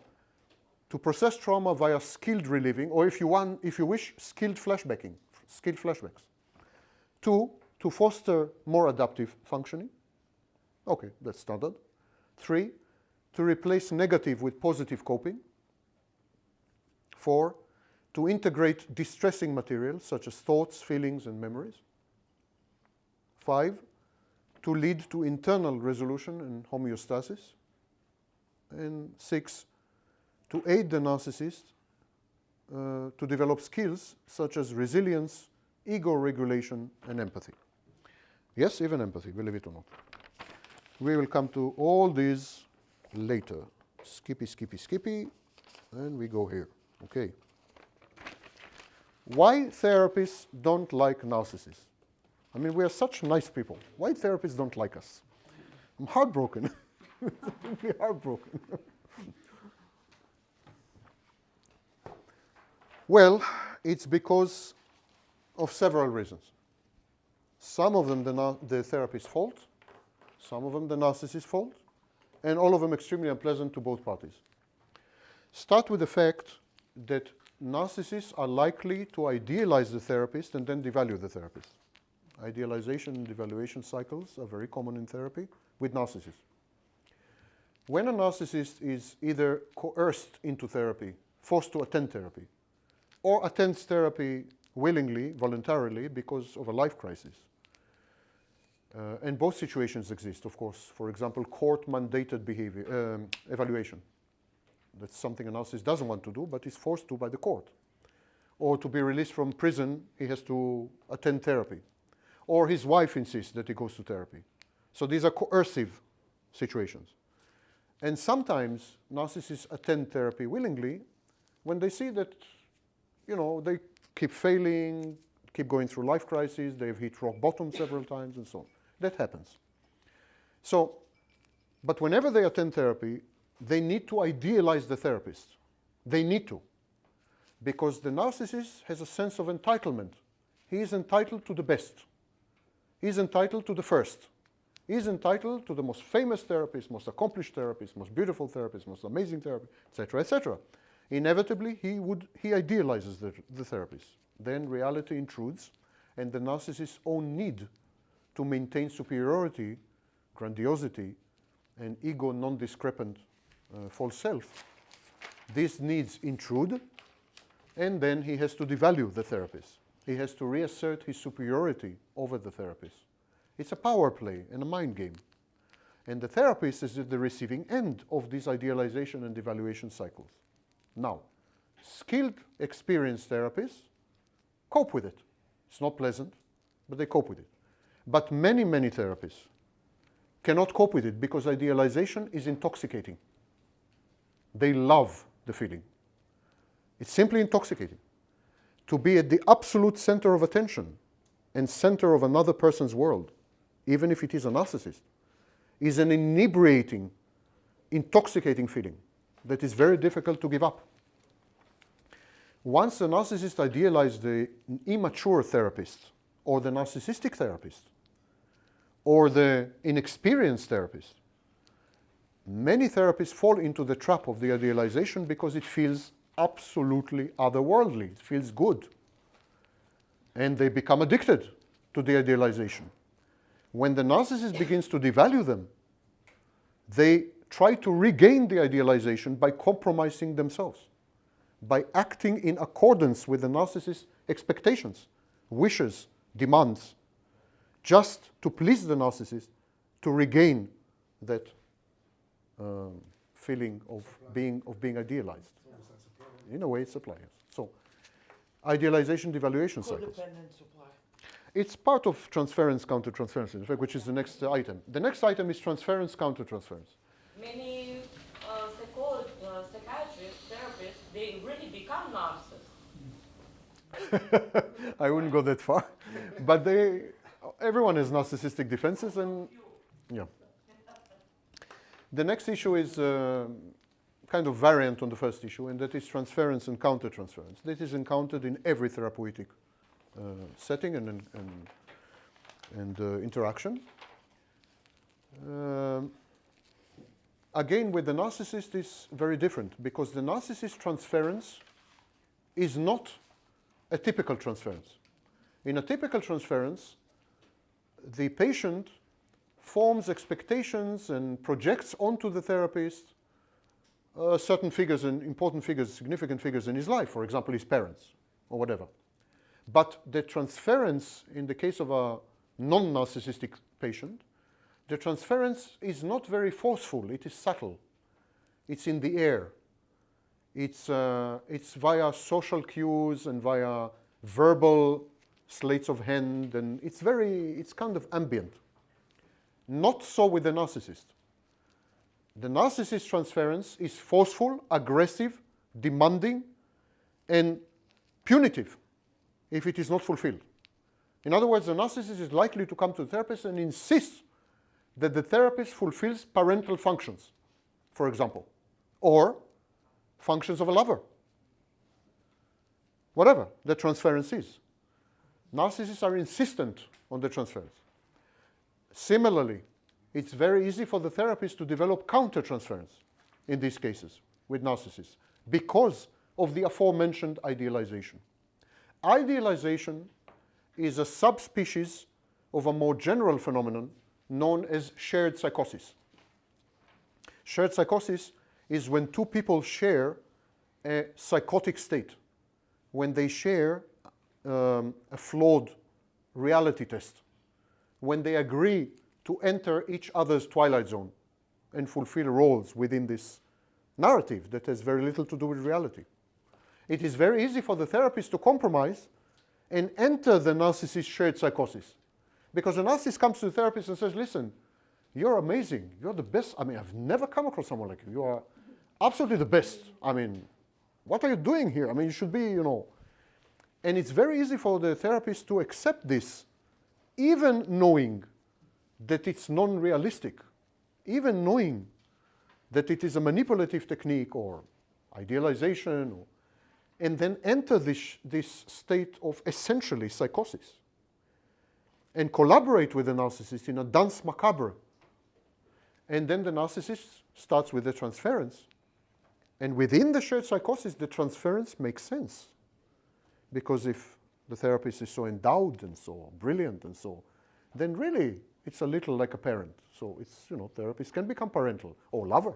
to process trauma via skilled reliving, or if you wish, skilled flashbacks. 2, to foster more adaptive functioning. Okay, that's standard. 3, to replace negative with positive coping. 4, to integrate distressing materials such as thoughts, feelings, and memories. 5, to lead to internal resolution and homeostasis. And 6, to aid the narcissist to develop skills such as resilience, ego regulation, and empathy. Yes, even empathy, believe it or not. We will come to all these later. Skippy, skippy, skippy, and we go here. Okay. Why therapists don't like narcissists? I mean, we are such nice people. Why therapists don't like us? I'm heartbroken. Simply heartbroken. Well, it's because of several reasons. Some of them the therapist's fault, some of them the narcissist's fault, and all of them extremely unpleasant to both parties. Start with the fact that narcissists are likely to idealize the therapist and then devalue the therapist. Idealization and devaluation cycles are very common in therapy with narcissists. When a narcissist is either coerced into therapy, forced to attend therapy, or attends therapy willingly, voluntarily, because of a life crisis, and both situations exist, of course. For example, court-mandated behavior, evaluation. That's something a narcissist doesn't want to do, but is forced to by the court. Or to be released from prison, he has to attend therapy. Or his wife insists that he goes to therapy. So these are coercive situations. And sometimes narcissists attend therapy willingly when they see that, you know, they keep failing, keep going through life crises, they've hit rock bottom several times, and so on. That happens. So, but whenever they attend therapy, they need to idealize the therapist. They need to. Because the narcissist has a sense of entitlement. He is entitled to the best. He is entitled to the first. He is entitled to the most famous therapist, most accomplished therapist, most beautiful therapist, most amazing therapist, etc., etc. Inevitably, he idealizes the therapist. Then reality intrudes, and the narcissist's own need to maintain superiority, grandiosity, and ego non-discrepant false self, these needs intrude, and then he has to devalue the therapist. He has to reassert his superiority over the therapist. It's a power play and a mind game. And the therapist is at the receiving end of these idealization and devaluation cycles. Now, skilled, experienced therapists cope with it. It's not pleasant, but they cope with it. But many, many therapists cannot cope with it because idealization is intoxicating. They love the feeling. It's simply intoxicating. To be at the absolute center of attention and center of another person's world, even if it is a narcissist, is an inebriating, intoxicating feeling that is very difficult to give up. Once the narcissist idealizes the immature therapist, or the narcissistic therapist, or the inexperienced therapist, many therapists fall into the trap of the idealization because it feels absolutely otherworldly. It feels good. And they become addicted to the idealization. When the narcissist begins to devalue them, they try to regain the idealization by compromising themselves, by acting in accordance with the narcissist's expectations, wishes, demands, just to please the narcissist, to regain that feeling of being idealized. In a way, it's supply. Yes. So, idealization, devaluation cycles. Codependent supply. It's part of transference, countertransference, in fact, which is the next item. The next item is transference, countertransference. Many psychiatrists, therapists, they really become narcissists. I wouldn't go that far, but everyone has narcissistic defenses, and yeah. The next issue is kind of variant on the first issue, and that is transference and countertransference. That is encountered in every therapeutic setting and interaction. Again, with the narcissist is very different because the narcissist transference is not a typical transference. In a typical transference, the patient forms expectations and projects onto the therapist certain figures and important figures, significant figures in his life, for example, his parents or whatever. But the transference in the case of a non-narcissistic patient, the transference is not very forceful, it is subtle. It's in the air. It's via social cues and via verbal sleights of hand, and it's kind of ambient. Not so with the narcissist. The narcissist transference is forceful, aggressive, demanding, and punitive if it is not fulfilled. In other words, the narcissist is likely to come to the therapist and insist that the therapist fulfills parental functions, for example, or functions of a lover. Whatever the transference is. Narcissists are insistent on the transference. Similarly, it's very easy for the therapist to develop counter-transference in these cases with narcissists because of the aforementioned idealization. Idealization is a subspecies of a more general phenomenon known as shared psychosis. Shared psychosis is when two people share a psychotic state, when they share a flawed reality test, when they agree to enter each other's twilight zone and fulfill roles within this narrative that has very little to do with reality. It is very easy for the therapist to compromise and enter the narcissist shared psychosis. Because the narcissist comes to the therapist and says, listen, you're amazing, you're the best. I mean, I've never come across someone like you. You are absolutely the best. I mean, what are you doing here? I mean, you should be, you know. And it's very easy for the therapist to accept this, even knowing that it's non-realistic, even knowing that it is a manipulative technique or idealization, and then enter this state of essentially psychosis and collaborate with the narcissist in a danse macabre. And then the narcissist starts with the transference. And within the shared psychosis, the transference makes sense. Because if the therapist is so endowed and so brilliant and so, then really it's a little like a parent. So it's, you know, therapists can become parental or lover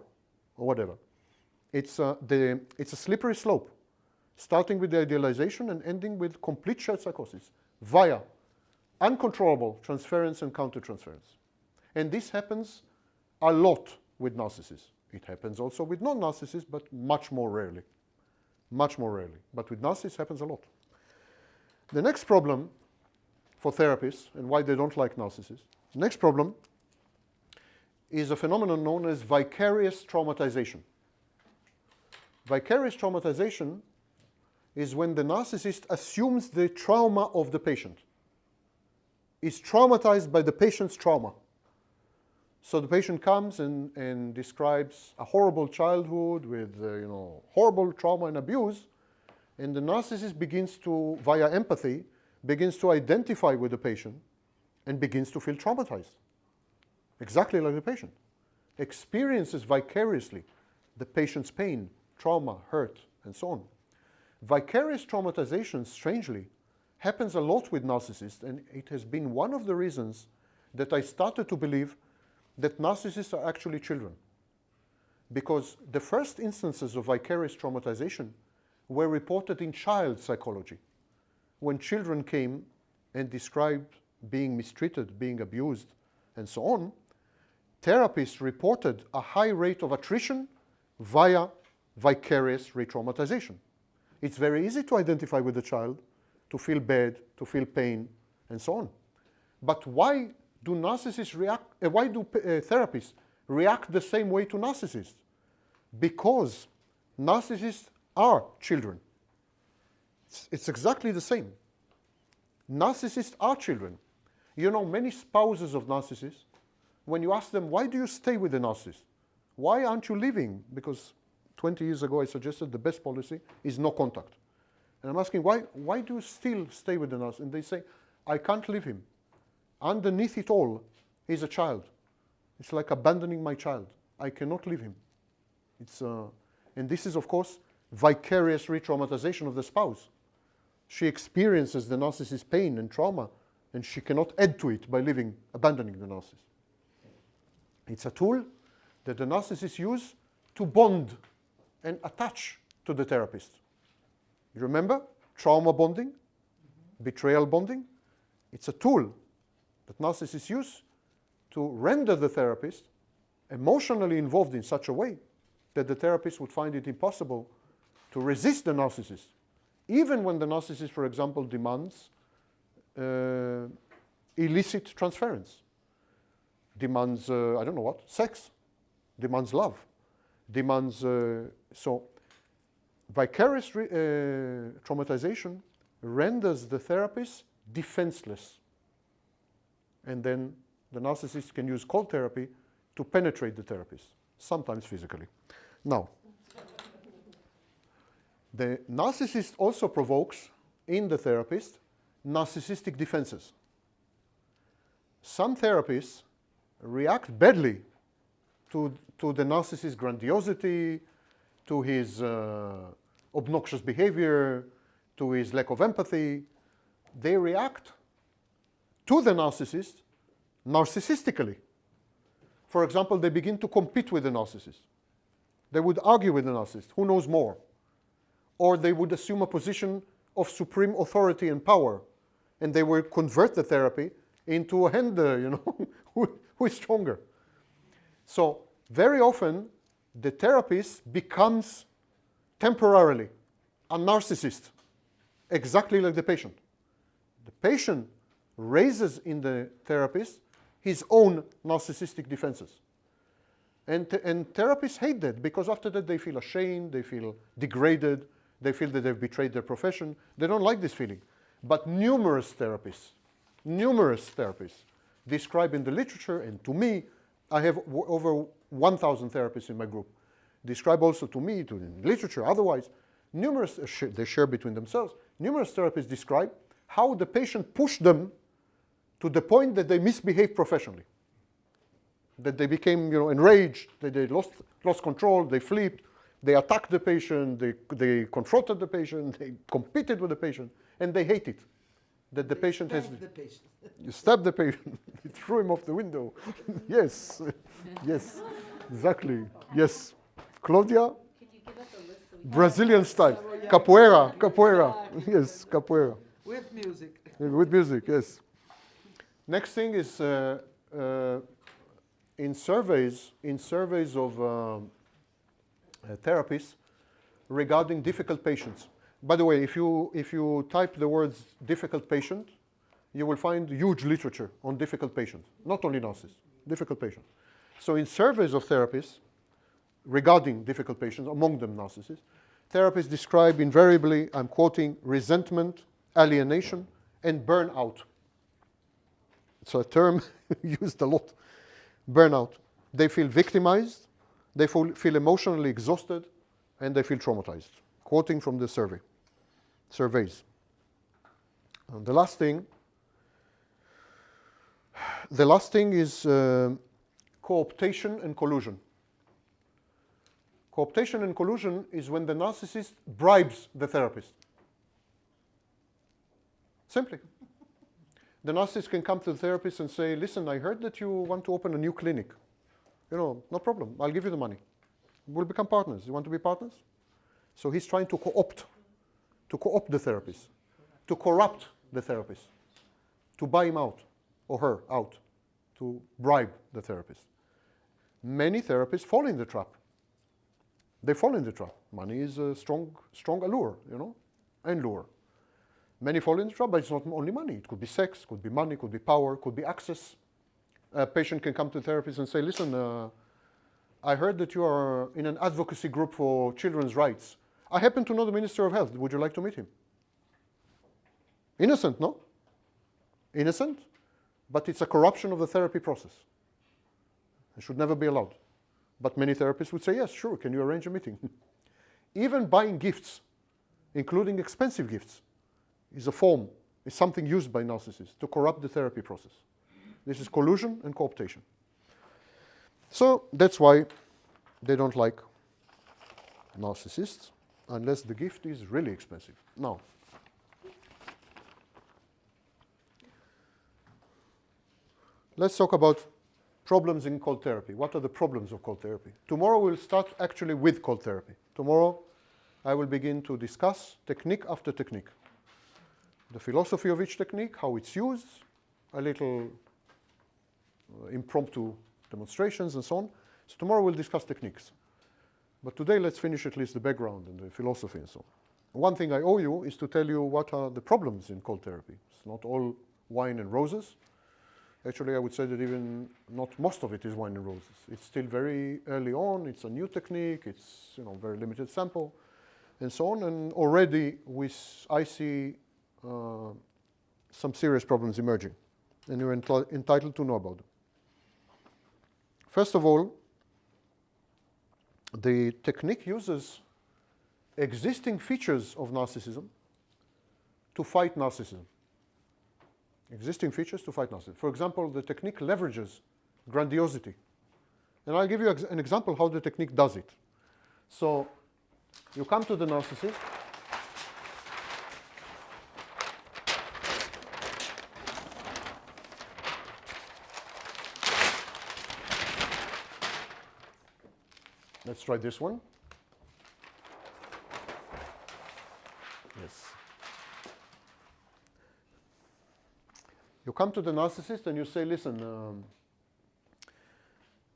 or whatever. It's a slippery slope, starting with the idealization and ending with complete shared psychosis via uncontrollable transference and countertransference. And this happens a lot with narcissists. It happens also with non-narcissists, but much more rarely. Much more rarely. But with narcissists, it happens a lot. The next problem for therapists, and why they don't like narcissists, the next problem is a phenomenon known as vicarious traumatization. Vicarious traumatization is when the narcissist assumes the trauma of the patient, is traumatized by the patient's trauma. So the patient comes and describes a horrible childhood with horrible trauma and abuse, and the narcissist begins to, via empathy, begins to identify with the patient and begins to feel traumatized. Exactly like the patient. Experiences vicariously the patient's pain, trauma, hurt, and so on. Vicarious traumatization, strangely, happens a lot with narcissists, and it has been one of the reasons that I started to believe that narcissists are actually children. Because the first instances of vicarious traumatization were reported in child psychology, when children came and described being mistreated, being abused, and so on. Therapists reported a high rate of attrition via vicarious re-traumatization. It's very easy to identify with the child, to feel bad, to feel pain, and so on. But why do therapists react the same way to narcissists? Because narcissists are children. It's exactly the same. Narcissists are children. You know, many spouses of narcissists, when you ask them, why do you stay with the narcissist? Why aren't you leaving? Because 20 years ago I suggested the best policy is no contact. And I'm asking, why do you still stay with the narcissist? And they say, I can't leave him. Underneath it all, he's a child. It's like abandoning my child. I cannot leave him. And this is, of course, vicarious re-traumatization of the spouse. She experiences the narcissist's pain and trauma, and she cannot add to it by abandoning the narcissist. It's a tool that the narcissists use to bond and attach to the therapist. You remember? Trauma bonding, betrayal bonding. It's a tool that narcissists use to render the therapist emotionally involved in such a way that the therapist would find it impossible to resist the narcissist, even when the narcissist, for example, demands illicit transference, demands, I don't know what, sex, demands love, demands, so vicarious traumatization renders the therapist defenseless. And then the narcissist can use cold therapy to penetrate the therapist, sometimes physically. Now, the narcissist also provokes in the therapist narcissistic defenses. Some therapists react badly to the narcissist's grandiosity, to his obnoxious behavior, to his lack of empathy. They react to the narcissist narcissistically. For example, they begin to compete with the narcissist. They would argue with the narcissist, who knows more? Or they would assume a position of supreme authority and power, and they will convert the therapy into a hand, who is stronger. So very often, the therapist becomes temporarily a narcissist, exactly like the patient. The patient raises in the therapist his own narcissistic defenses. And therapists hate that, because after that they feel ashamed, they feel degraded, they feel that they've betrayed their profession. They don't like this feeling. But numerous therapists describe in the literature, and to me, I have over 1,000 therapists in my group, describe also to me, to the literature, otherwise, numerous, they share between themselves, numerous therapists describe how the patient pushed them to the point that they misbehaved professionally. That they became enraged, that they lost control, they flipped, they attacked the patient, they confronted the patient, they competed with the patient, and they hate it. That the patient has... You stabbed the patient, you threw him off the window. Yes, yes, exactly, yes. Claudia? Could you give us a list so we Brazilian style. Capoeira, yes, capoeira. With music. With music, yes. Next thing is in surveys of therapists regarding difficult patients. By the way, if you type the words difficult patient, you will find huge literature on difficult patients, not only narcissists, difficult patients. So in surveys of therapists regarding difficult patients, among them narcissists, therapists describe invariably, I'm quoting, resentment, alienation, and burnout. It's a term used a lot. Burnout. They feel victimized, they feel emotionally exhausted, and they feel traumatized. Quoting from the surveys. And the last thing is cooptation and collusion. Cooptation and collusion is when the narcissist bribes the therapist. Simply. The narcissist can come to the therapist and say, listen, I heard that you want to open a new clinic. No problem, I'll give you the money. We'll become partners. You want to be partners? So he's trying to co-opt the therapist, to corrupt the therapist, to buy him out, or her out, to bribe the therapist. Many therapists fall in the trap. They fall in the trap. Money is a strong allure, and lure. Many fall in the trap, but it's not only money. It could be sex, could be money, could be power, could be access. A patient can come to the therapist and say, listen, I heard that you are in an advocacy group for children's rights. I happen to know the Minister of Health. Would you like to meet him? Innocent, no? Innocent, but it's a corruption of the therapy process. It should never be allowed. But many therapists would say, yes, sure, can you arrange a meeting? Even buying gifts, including expensive gifts, is something used by narcissists to corrupt the therapy process. This is collusion and cooptation. So that's why they don't like narcissists, unless the gift is really expensive. Now, let's talk about problems in cold therapy. What are the problems of cold therapy? Tomorrow we'll start actually with cold therapy. Tomorrow I will begin to discuss technique after technique. The philosophy of each technique, how it's used, a little impromptu demonstrations and so on. So tomorrow we'll discuss techniques. But today let's finish at least the background and the philosophy and so on. One thing I owe you is to tell you what are the problems in cold therapy. It's not all wine and roses. Actually, I would say that even not most of it is wine and roses. It's still very early on. It's a new technique. It's very limited sample, and so on. And already I see some serious problems emerging, and you're entitled to know about them. First of all, the technique uses existing features of narcissism to fight narcissism. Existing features to fight narcissism. For example, the technique leverages grandiosity. And I'll give you an example how the technique does it. So you come to the narcissist. Let's try this one. Yes. You come to the narcissist and you say, listen,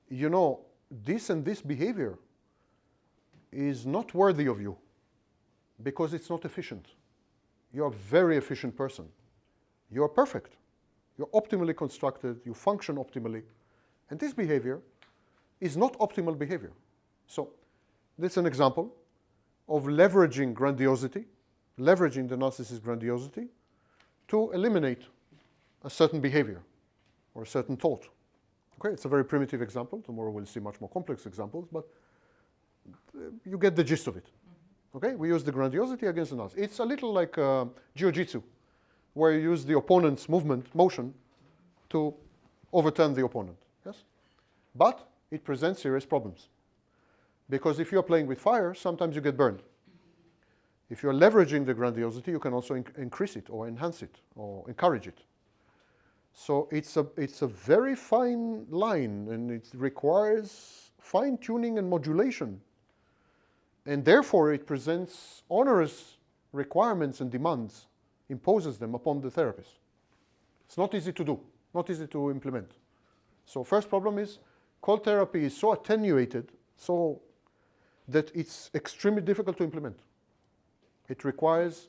this and this behavior is not worthy of you because it's not efficient. You're a very efficient person. You're perfect. You're optimally constructed. You function optimally. And this behavior is not optimal behavior. So this is an example of leveraging grandiosity, leveraging the narcissist's grandiosity to eliminate a certain behavior or a certain thought. Okay, it's a very primitive example. Tomorrow we'll see much more complex examples, but you get the gist of it. Okay, we use the grandiosity against the narcissist. It's a little like jiu-jitsu, where you use the opponent's motion to overturn the opponent. Yes, but it presents serious problems. Because if you're playing with fire, sometimes you get burned. If you're leveraging the grandiosity, you can also increase it or enhance it or encourage it. So it's a very fine line, and it requires fine-tuning and modulation. And therefore, it presents onerous requirements and demands, imposes them upon the therapist. It's not easy to do, not easy to implement. So first problem is cold therapy is so attenuated, so that it's extremely difficult to implement. It requires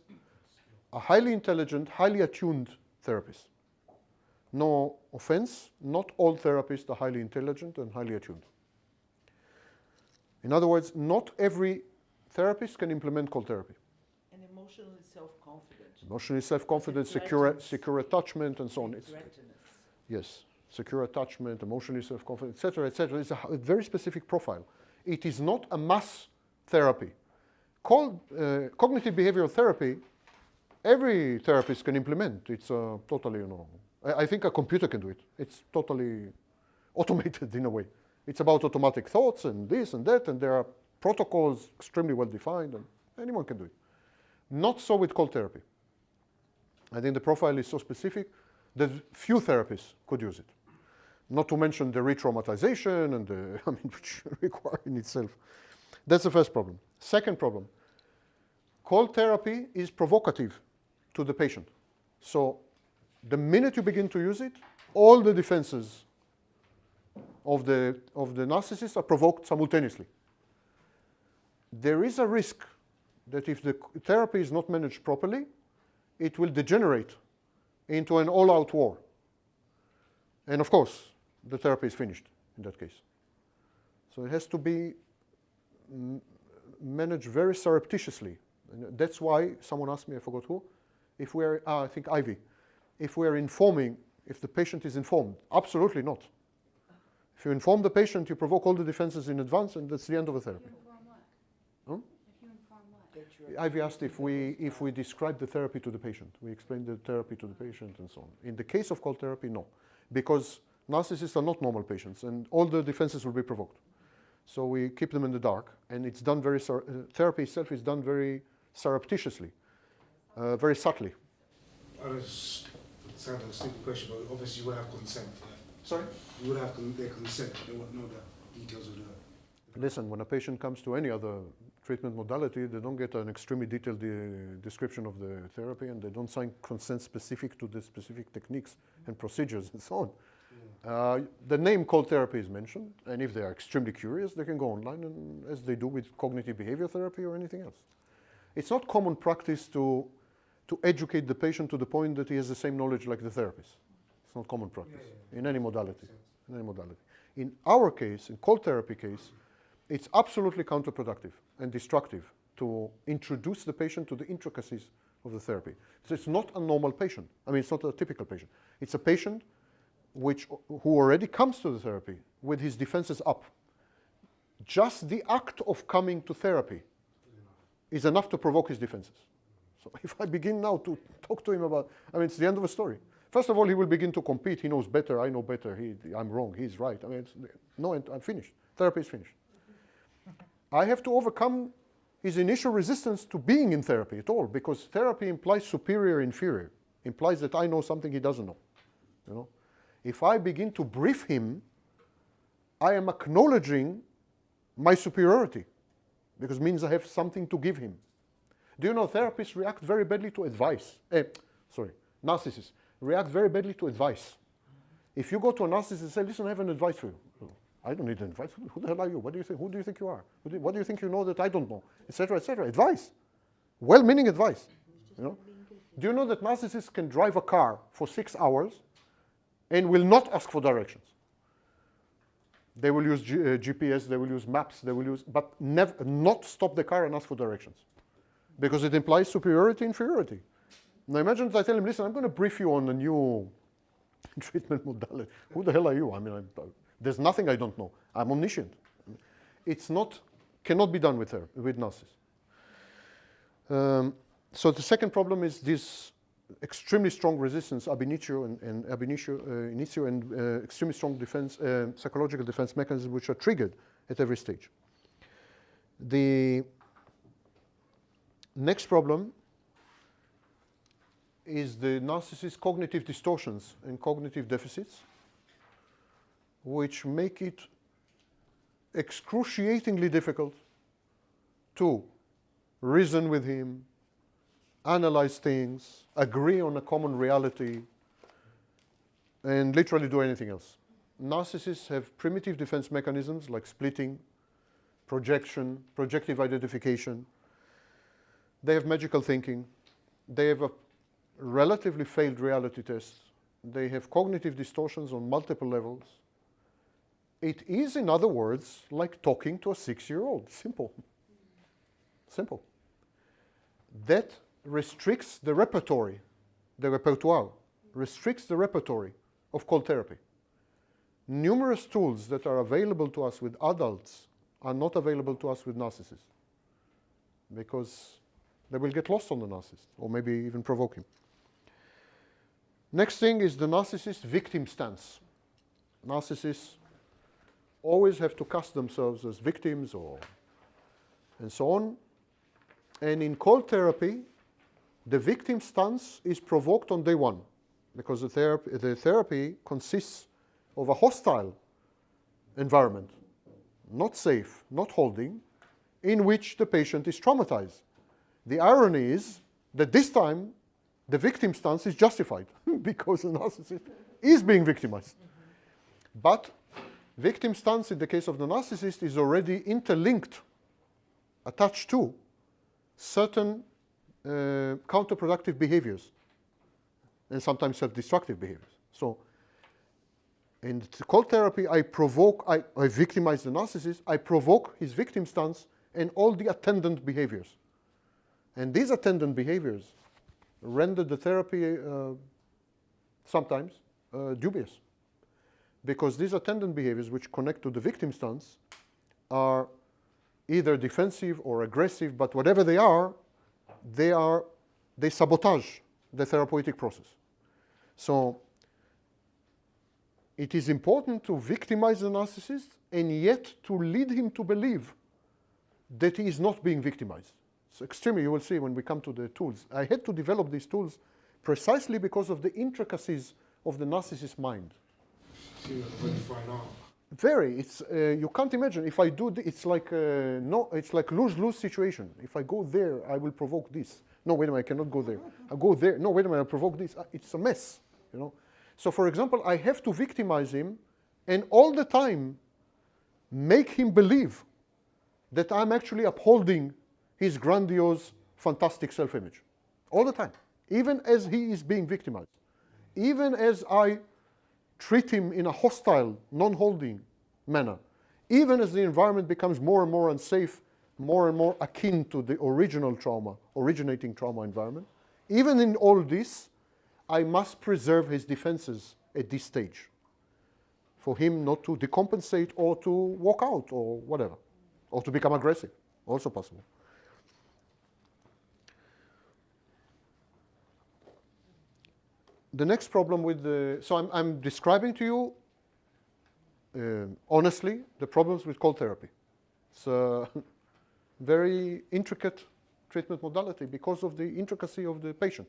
a highly intelligent, highly attuned therapist. No offense, not all therapists are highly intelligent and highly attuned. In other words, not every therapist can implement cold therapy. And emotionally self-confident. Emotionally self-confident, secure attachment, and so on. Yes, secure attachment, emotionally self-confident, etc., etc. It's a very specific profile. It is not a mass therapy. Cognitive behavioral therapy, every therapist can implement. It's totally, I think a computer can do it. It's totally automated in a way. It's about automatic thoughts and this and that, and there are protocols extremely well defined, and anyone can do it. Not so with cold therapy. I think the profile is so specific that few therapists could use it. Not to mention the re-traumatization and which require in itself. That's the first problem. Second problem, cold therapy is provocative to the patient. So the minute you begin to use it, all the defenses of the narcissist are provoked simultaneously. There is a risk that if the therapy is not managed properly, it will degenerate into an all-out war. And of course, the therapy is finished in that case. So it has to be managed very surreptitiously. And that's why someone asked me, I forgot who, if we're, I think Ivy, if we're informing, if the patient is informed. Absolutely not. If you inform the patient, you provoke all the defenses in advance, and that's the end of the therapy. If you inform what? Hmm? If you inform what? Ivy asked if we describe the therapy to the patient. We explain the therapy to the patient and so on. In the case of cold therapy, no. Because narcissists are not normal patients, and all the defenses will be provoked. So we keep them in the dark, and it's done very, therapy itself is done very surreptitiously, very subtly. It sounds like a stupid question, but obviously you would have consent. Yeah? Sorry? You would have their consent. They wouldn't know the details of the... Listen, when a patient comes to any other treatment modality, they don't get an extremely detailed description of the therapy, and they don't sign consent specific to the specific techniques and procedures and so on. The name cold therapy is mentioned, and if they are extremely curious, they can go online, and as they do with cognitive behavior therapy or anything else. It's not common practice to to educate the patient to the point that he has the same knowledge like the therapist. It's not common practice in any modality. In any modality. In our case, in cold therapy case, it's absolutely counterproductive and destructive to introduce the patient to the intricacies of the therapy. So it's not a normal patient. I mean, it's not a typical patient. It's a patient who already comes to the therapy with his defenses up. Just the act of coming to therapy is enough to provoke his defenses. So if I begin now to talk to him about, I mean, it's the end of the story. First of all, he will begin to compete. He knows better, I know better, I'm wrong, he's right. I mean, no, I'm finished. Therapy is finished. I have to overcome his initial resistance to being in therapy at all, because therapy implies superior, inferior, implies that I know something he doesn't know. You know? If I begin to brief him, I am acknowledging my superiority, because it means I have something to give him. Do you know therapists react very badly to advice? Narcissists react very badly to advice. If you go to a narcissist and say, listen, I have an advice for you. I don't need an advice. Who the hell are you? What do you think? Who do you think you are? What do you think you know that I don't know? Etc., etc. Advice. Well-meaning advice. You know? Do you know that narcissists can drive a car for 6 hours and will not ask for directions? They will use GPS, they will use maps, they will use, but never, not stop the car and ask for directions. Because it implies superiority, inferiority. Now imagine that I tell him, listen, I'm going to brief you on a new treatment modality. Who the hell are you? I mean, there's nothing I don't know. I'm omniscient. It's not, cannot be done with narcissists. So the second problem is this extremely strong resistance, ab initio and extremely strong defense, psychological defense mechanisms which are triggered at every stage. The next problem is the narcissist's cognitive distortions and cognitive deficits, which make it excruciatingly difficult to reason with him, analyze things, agree on a common reality, and literally do anything else. Narcissists have primitive defense mechanisms like splitting, projection, projective identification. They have magical thinking. They have a relatively failed reality test. They have cognitive distortions on multiple levels. It is, in other words, like talking to a 6-year-old. Simple. Simple. That restricts the repertoire, restricts the repertoire of cold therapy. Numerous tools that are available to us with adults are not available to us with narcissists, because they will get lost on the narcissist, or maybe even provoke him. Next thing is the narcissist victim stance. Narcissists always have to cast themselves as victims and so on. And in cold therapy, the victim stance is provoked on day one, because the therapy consists of a hostile environment, not safe, not holding, in which the patient is traumatized. The irony is that this time the victim stance is justified because the narcissist is being victimized. But victim stance in the case of the narcissist is already interlinked, attached to certain counterproductive behaviors and sometimes self-destructive behaviors. So in cold therapy, I victimize the narcissist, I provoke his victim stance and all the attendant behaviors. And these attendant behaviors render the therapy sometimes dubious, because these attendant behaviors which connect to the victim stance are either defensive or aggressive, but whatever they sabotage the therapeutic process. So it is important to victimize the narcissist and yet to lead him to believe that he is not being victimized. So extremely, you will see when we come to the tools. I had to develop these tools precisely because of the intricacies of the narcissist's mind. See, very fine art. Very. It's you can't imagine. If I do, it's like it's like lose-lose situation. If I go there, I will provoke this. No, wait a minute, I cannot go there. I go there. No, wait a minute, I'll provoke this. It's a mess, you know. So, for example, I have to victimize him, and all the time make him believe that I'm actually upholding his grandiose, fantastic self-image. All the time. even as he is being victimized, even as I treat him in a hostile, non-holding manner, even as the environment becomes more and more unsafe, more and more akin to the original trauma, originating trauma environment, even in all this, I must preserve his defenses at this stage for him not to decompensate or to walk out or whatever, or to become aggressive, also possible. The next problem with the, so I'm describing to you honestly the problems with cold therapy. It's a very intricate treatment modality because of the intricacy of the patient.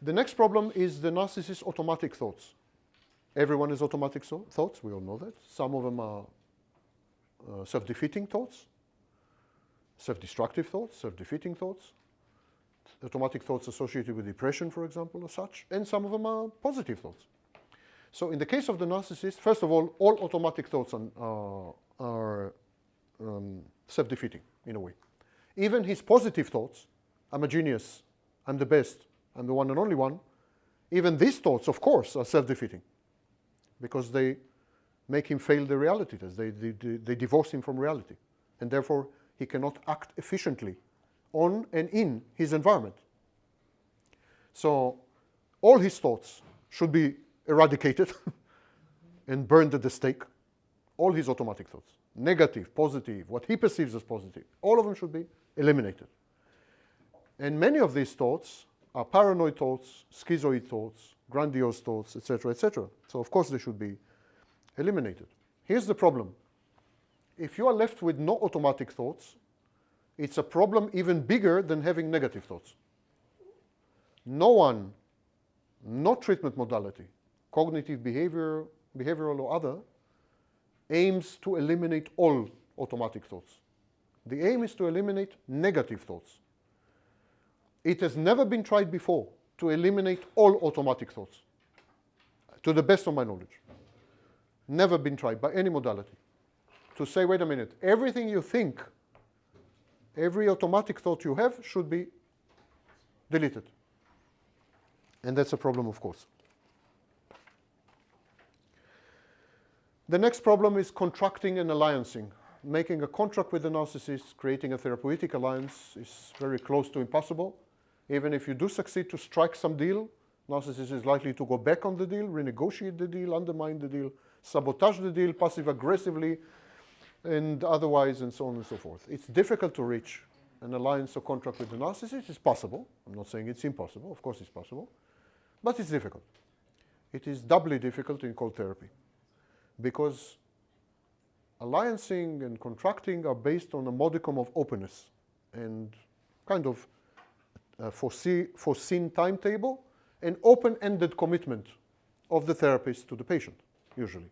The next problem is the narcissist's automatic thoughts. Everyone has automatic thoughts, we all know that. Some of them are self-defeating thoughts, self-destructive thoughts, self-defeating thoughts, automatic thoughts associated with depression, for example, or such, and some of them are positive thoughts. So in the case of the narcissist, first of all automatic thoughts are self-defeating in a way. Even his positive thoughts, I'm a genius, I'm the best, I'm the one and only one, even these thoughts, of course, are self-defeating because they make him fail the reality test. They divorce him from reality, and therefore he cannot act efficiently on and in his environment. So all his thoughts should be eradicated and burned at the stake. All his automatic thoughts, negative, positive, what he perceives as positive, all of them should be eliminated. And many of these thoughts are paranoid thoughts, schizoid thoughts, grandiose thoughts, etc., etc. So of course they should be eliminated. Here's the problem. If you are left with no automatic thoughts, it's a problem even bigger than having negative thoughts. No one, no treatment modality, cognitive behavior, behavioral or other, aims to eliminate all automatic thoughts. The aim is to eliminate negative thoughts. It has never been tried before to eliminate all automatic thoughts, to the best of my knowledge. Never been tried by any modality. To say, wait a minute, everything you think, every automatic thought you have should be deleted. And that's a problem, of course. The next problem is contracting and alliancing. Making a contract with the narcissist, creating a therapeutic alliance is very close to impossible. Even if you do succeed to strike some deal, narcissist is likely to go back on the deal, renegotiate the deal, undermine the deal, sabotage the deal passive-aggressively, and otherwise, and so on and so forth. It's difficult to reach an alliance or contract with the narcissist. It's possible. I'm not saying it's impossible. Of course it's possible. But it's difficult. It is doubly difficult in cold therapy because alliancing and contracting are based on a modicum of openness and kind of a foreseen timetable and open-ended commitment of the therapist to the patient, usually.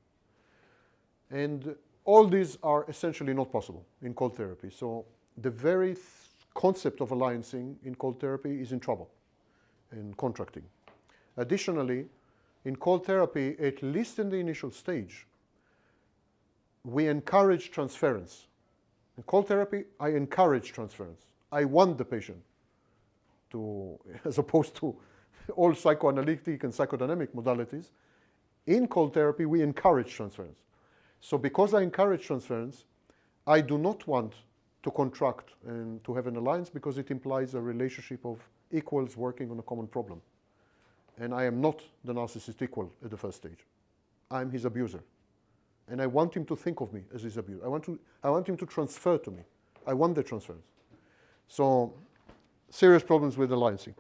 And all these are essentially not possible in cold therapy. So the very concept of alliancing in cold therapy is in trouble in contracting. Additionally, in cold therapy, at least in the initial stage, we encourage transference. In cold therapy, I encourage transference. I want the patient to, as opposed to all psychoanalytic and psychodynamic modalities, in cold therapy, we encourage transference. So because I encourage transference, I do not want to contract and to have an alliance because it implies a relationship of equals working on a common problem. And I am not the narcissist equal at the first stage. I'm his abuser. And I want him to think of me as his abuser. I want him to transfer to me. I want the transference. So, serious problems with alliancing.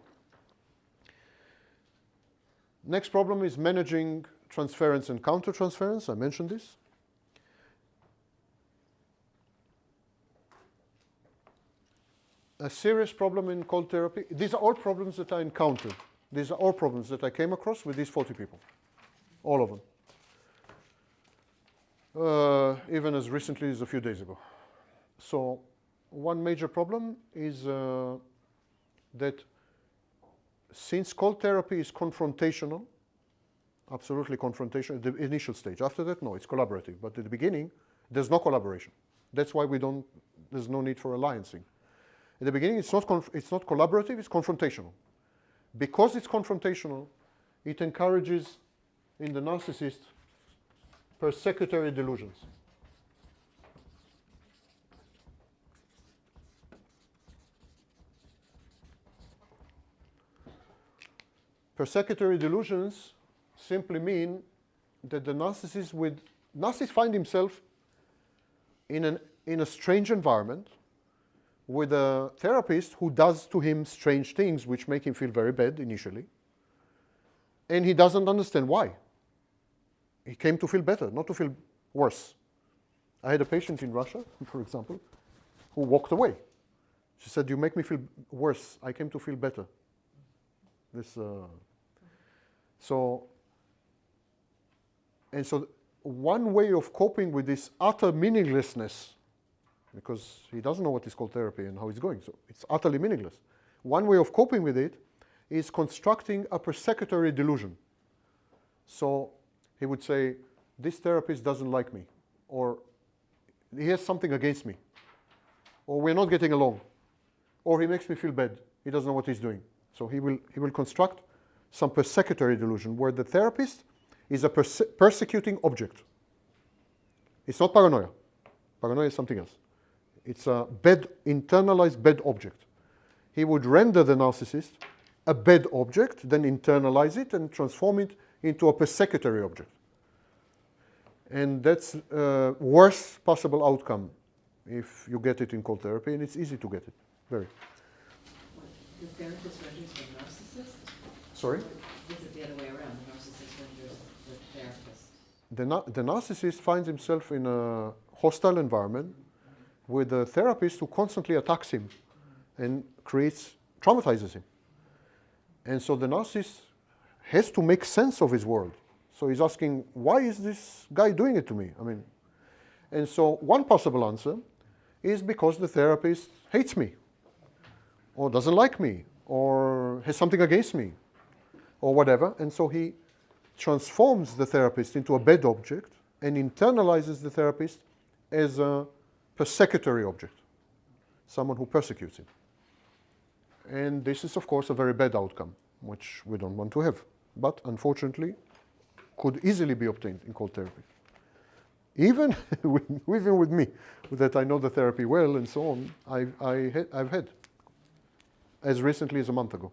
Next problem is managing transference and countertransference. I mentioned this. A serious problem in cold therapy. These are all problems that I encountered. These are all problems that I came across with these 40 people. All of them. Even as recently as a few days ago. So one major problem is that since cold therapy is confrontational, absolutely confrontational at the initial stage. After that, no, it's collaborative. But at the beginning, there's no collaboration. That's why there's no need for alliancing. At the beginning, it's not collaborative, it's confrontational. Because it's confrontational, it encourages in the narcissist persecutory delusions. Persecutory delusions simply mean that the narcissist find himself in a strange environment with a therapist who does to him strange things which make him feel very bad initially, and he doesn't understand why. He came to feel better, not to feel worse. I had a patient in Russia, for example, who walked away. She said, "You make me feel worse. I came to feel better." So one way of coping with this utter meaninglessness, because he doesn't know what is called therapy and how it's going, so it's utterly meaningless. One way of coping with it is constructing a persecutory delusion. So he would say, "This therapist doesn't like me," or "He has something against me," or "We're not getting along," or "He makes me feel bad. He doesn't know what he's doing." So he will construct some persecutory delusion where the therapist is a persecuting object. It's not paranoia. Paranoia is something else. It's a internalized bad object. He would render the narcissist a bad object, then internalize it and transform it into a persecutory object. And that's worst possible outcome if you get it in cold therapy, and it's easy to get it, very. The therapist renders the narcissist? Sorry? Is it the other way around? The narcissist renders the therapist? The narcissist finds himself in a hostile environment with a therapist who constantly attacks him and traumatizes him. And so the narcissist has to make sense of his world. So he's asking, why is this guy doing it to me? And so one possible answer is because the therapist hates me, or doesn't like me, or has something against me, or whatever. And so he transforms the therapist into a bad object and internalizes the therapist as a persecutory object, someone who persecutes him. And this is, of course, a very bad outcome, which we don't want to have. But unfortunately, could easily be obtained in cold therapy. Even with me, that I know the therapy well and so on, I've had, as recently as a month ago.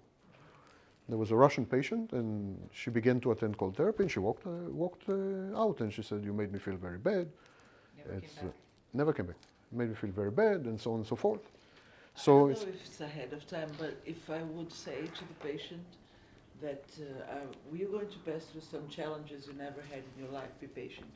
There was a Russian patient, and she began to attend cold therapy, and she walked out, and she said, "You made me feel very bad." Never came back. Made me feel very bad, and so on and so forth. So I don't know if it's ahead of time, but if I would say to the patient that we're going to pass through some challenges you never had in your life, be patient.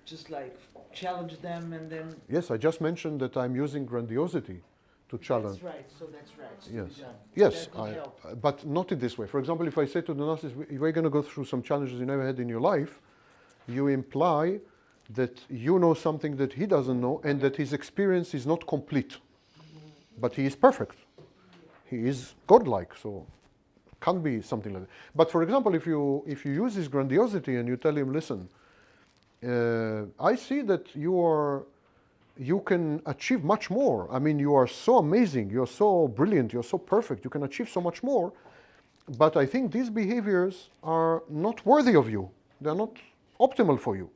Just like challenge them and then... Yes, I just mentioned that I'm using grandiosity to challenge. That's right, so that's right. So Yes, done. yes, That would help. but not in this way. For example, if I say to the narcissist, "We're going to go through some challenges you never had in your life," you imply that you know something that he doesn't know, and that his experience is not complete. But he is perfect. He is godlike, so can't be something like that. But for example, if you use his grandiosity and you tell him, "Listen, I see that you can achieve much more. I mean, you are so amazing, you're so brilliant, you're so perfect, you can achieve so much more, but I think these behaviors are not worthy of you. They're not optimal for you.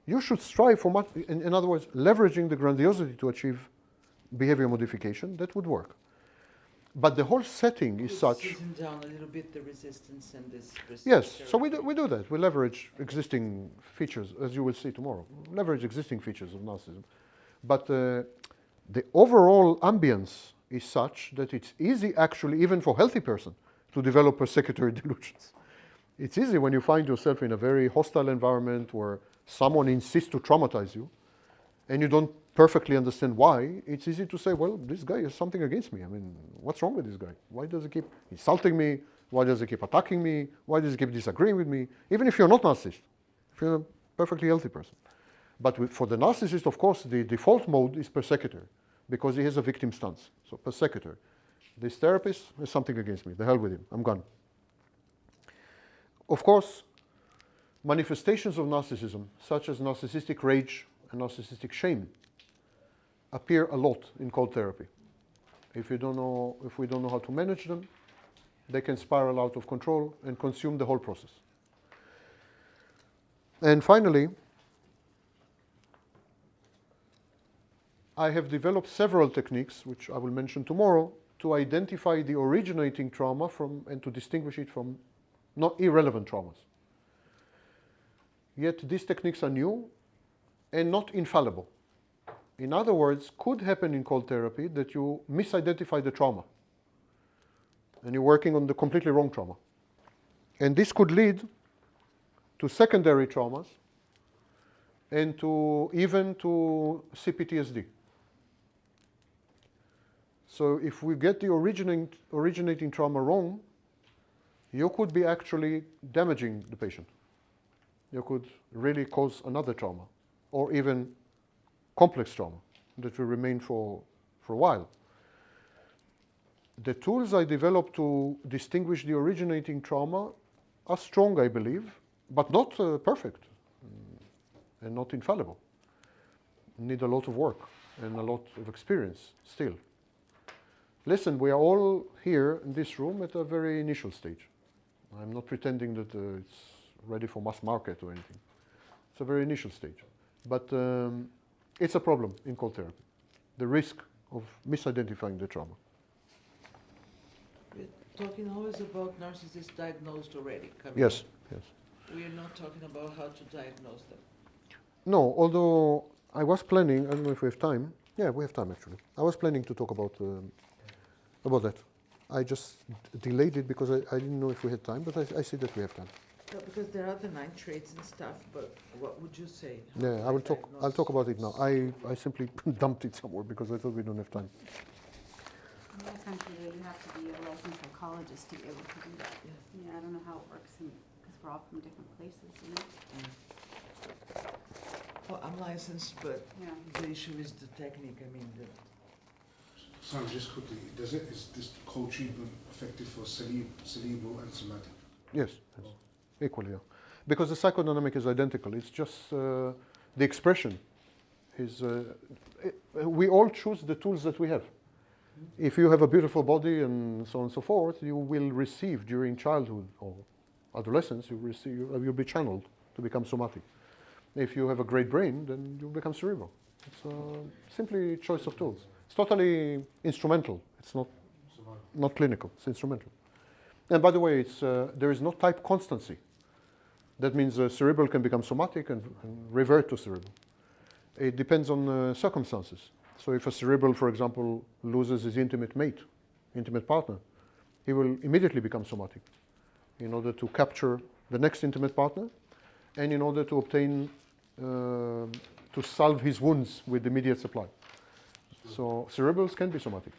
You should strive for much," in other words, leveraging the grandiosity to achieve behavior modification, that would work. But the whole setting is such... Season down a little bit the resistance and this... Yes, so we do that. We leverage existing features, as you will see tomorrow. Leverage existing features of narcissism. But the overall ambience is such that it's easy, actually, even for a healthy person, to develop persecutory delusions. It's easy when you find yourself in a very hostile environment where someone insists to traumatize you, and you don't perfectly understand why. It's easy to say, "Well, this guy has something against me. I mean, what's wrong with this guy? Why does he keep insulting me? Why does he keep attacking me? Why does he keep disagreeing with me?" Even if you're not narcissist, if you're a perfectly healthy person. But for the narcissist, of course, the default mode is persecutor, because he has a victim stance. So persecutor. This therapist has something against me. The hell with him. I'm gone. Of course, manifestations of narcissism, such as narcissistic rage and narcissistic shame, appear a lot in cold therapy. If we don't know how to manage them, they can spiral out of control and consume the whole process. And finally, I have developed several techniques, which I will mention tomorrow, to identify the originating trauma and to distinguish it from not irrelevant traumas. Yet these techniques are new and not infallible. In other words, could happen in cold therapy that you misidentify the trauma and you're working on the completely wrong trauma. And this could lead to secondary traumas and even to CPTSD. So if we get the originating trauma wrong, you could be actually damaging the patient. You could really cause another trauma, or even complex trauma that will remain for a while. The tools I developed to distinguish the originating trauma are strong, I believe, but not perfect and not infallible. Need a lot of work and a lot of experience still. Listen, we are all here in this room at a very initial stage. I'm not pretending that it's ready for mass market or anything. It's a very initial stage. But it's a problem in cold therapy, the risk of misidentifying the trauma. We're talking always about narcissists diagnosed already. Yes, yes. We are not talking about how to diagnose them. No, although I was planning, I don't know if we have time. Yeah, we have time actually. I was planning to talk about that. I just delayed it because I didn't know if we had time, but I see that we have time. No, because there are the 9 traits and stuff, but what would you say? Yeah, I'll talk about it now. I simply dumped it somewhere because I thought we don't have time. In my country, you have to be a licensed psychologist to be able to do that. Yeah, I don't know how it works because we're all from different places, you know? Well, I'm licensed, but Yeah. the issue is the technique. I mean, Sam, just quickly, is this cold treatment effective for cerebral and somatic? Yes, yes. Equally, yeah. Because the psychodynamic is identical. It's just the expression is. We all choose the tools that we have. If you have a beautiful body and so on and so forth, you will receive during childhood or adolescence, you'll be channeled to become somatic. If you have a great brain, then you become cerebral. It's simply choice of tools. It's totally instrumental. It's not clinical. It's instrumental. And by the way, there is no type constancy. That means cerebral can become somatic and revert to cerebral. It depends on circumstances. So if a cerebral, for example, loses his intimate partner, he will immediately become somatic in order to capture the next intimate partner and in order to obtain, to salve his wounds with immediate supply. So cerebrals can be somatic.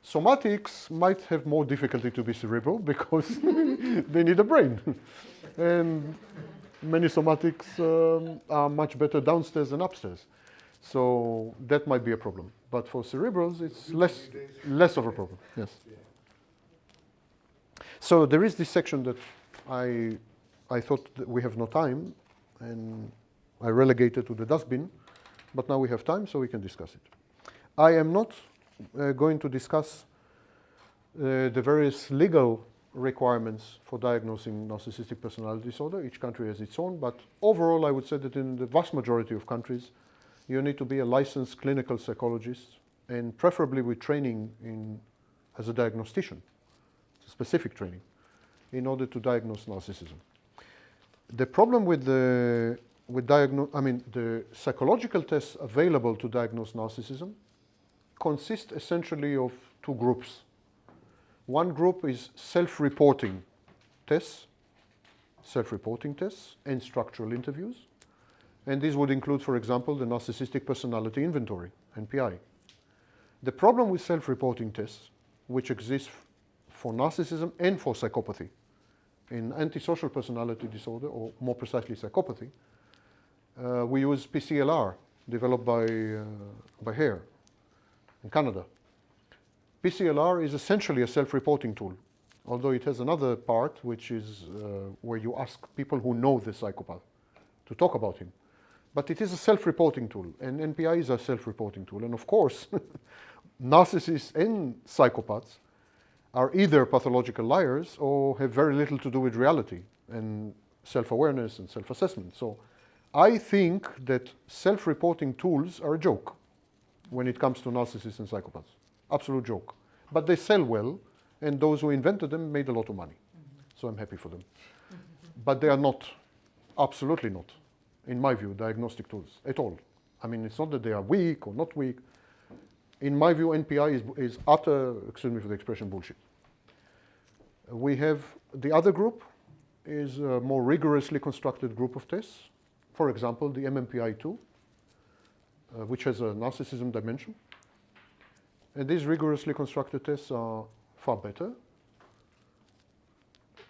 Somatics might have more difficulty to be cerebral because they need a brain. And many somatics are much better downstairs than upstairs. So that might be a problem. But for cerebrals, it's less of a problem. Yes. So there is this section that I thought that we have no time, and I relegated to the dustbin. But now we have time, so we can discuss it. I am not going to discuss the various legal requirements for diagnosing narcissistic personality disorder. Each country has its own, but overall I would say that in the vast majority of countries you need to be a licensed clinical psychologist and preferably with training as a diagnostician, specific training, in order to diagnose narcissism. The problem with the psychological tests available to diagnose narcissism consist essentially of 2 groups. One group is self-reporting tests and structural interviews. And these would include, for example, the Narcissistic Personality Inventory, NPI. The problem with self-reporting tests, which exists for narcissism and for psychopathy, in antisocial personality disorder, or more precisely psychopathy, we use PCLR, developed by Hare in Canada. PCLR is essentially a self-reporting tool, although it has another part, which is where you ask people who know the psychopath to talk about him. But it is a self-reporting tool, and NPI is a self-reporting tool. And of course, narcissists and psychopaths are either pathological liars or have very little to do with reality and self-awareness and self-assessment. So I think that self-reporting tools are a joke when it comes to narcissists and psychopaths. Absolute joke. But they sell well, and those who invented them made a lot of money. So I'm happy for them. But they are not, absolutely not, in my view, diagnostic tools at all. I mean, it's not that they are weak or not weak. In my view, NPI is utter, excuse me for the expression, bullshit. We have the other group is a more rigorously constructed group of tests. For example, the MMPI-2, which has a narcissism dimension. And these rigorously constructed tests are far better.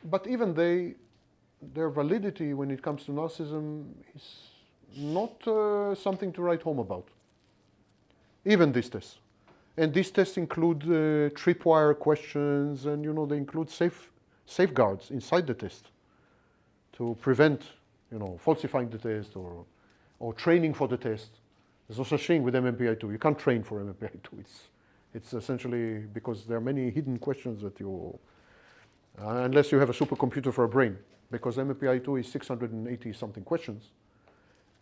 But even their validity when it comes to narcissism is not something to write home about. Even these tests. And these tests include tripwire questions, and they include safeguards inside the test to prevent falsifying the test or training for the test. There's no such thing with MMPI-2. You can't train for MMPI-2. It's essentially because there are many hidden questions that you, unless you have a supercomputer for a brain, because MMPI-2 is 680 something questions,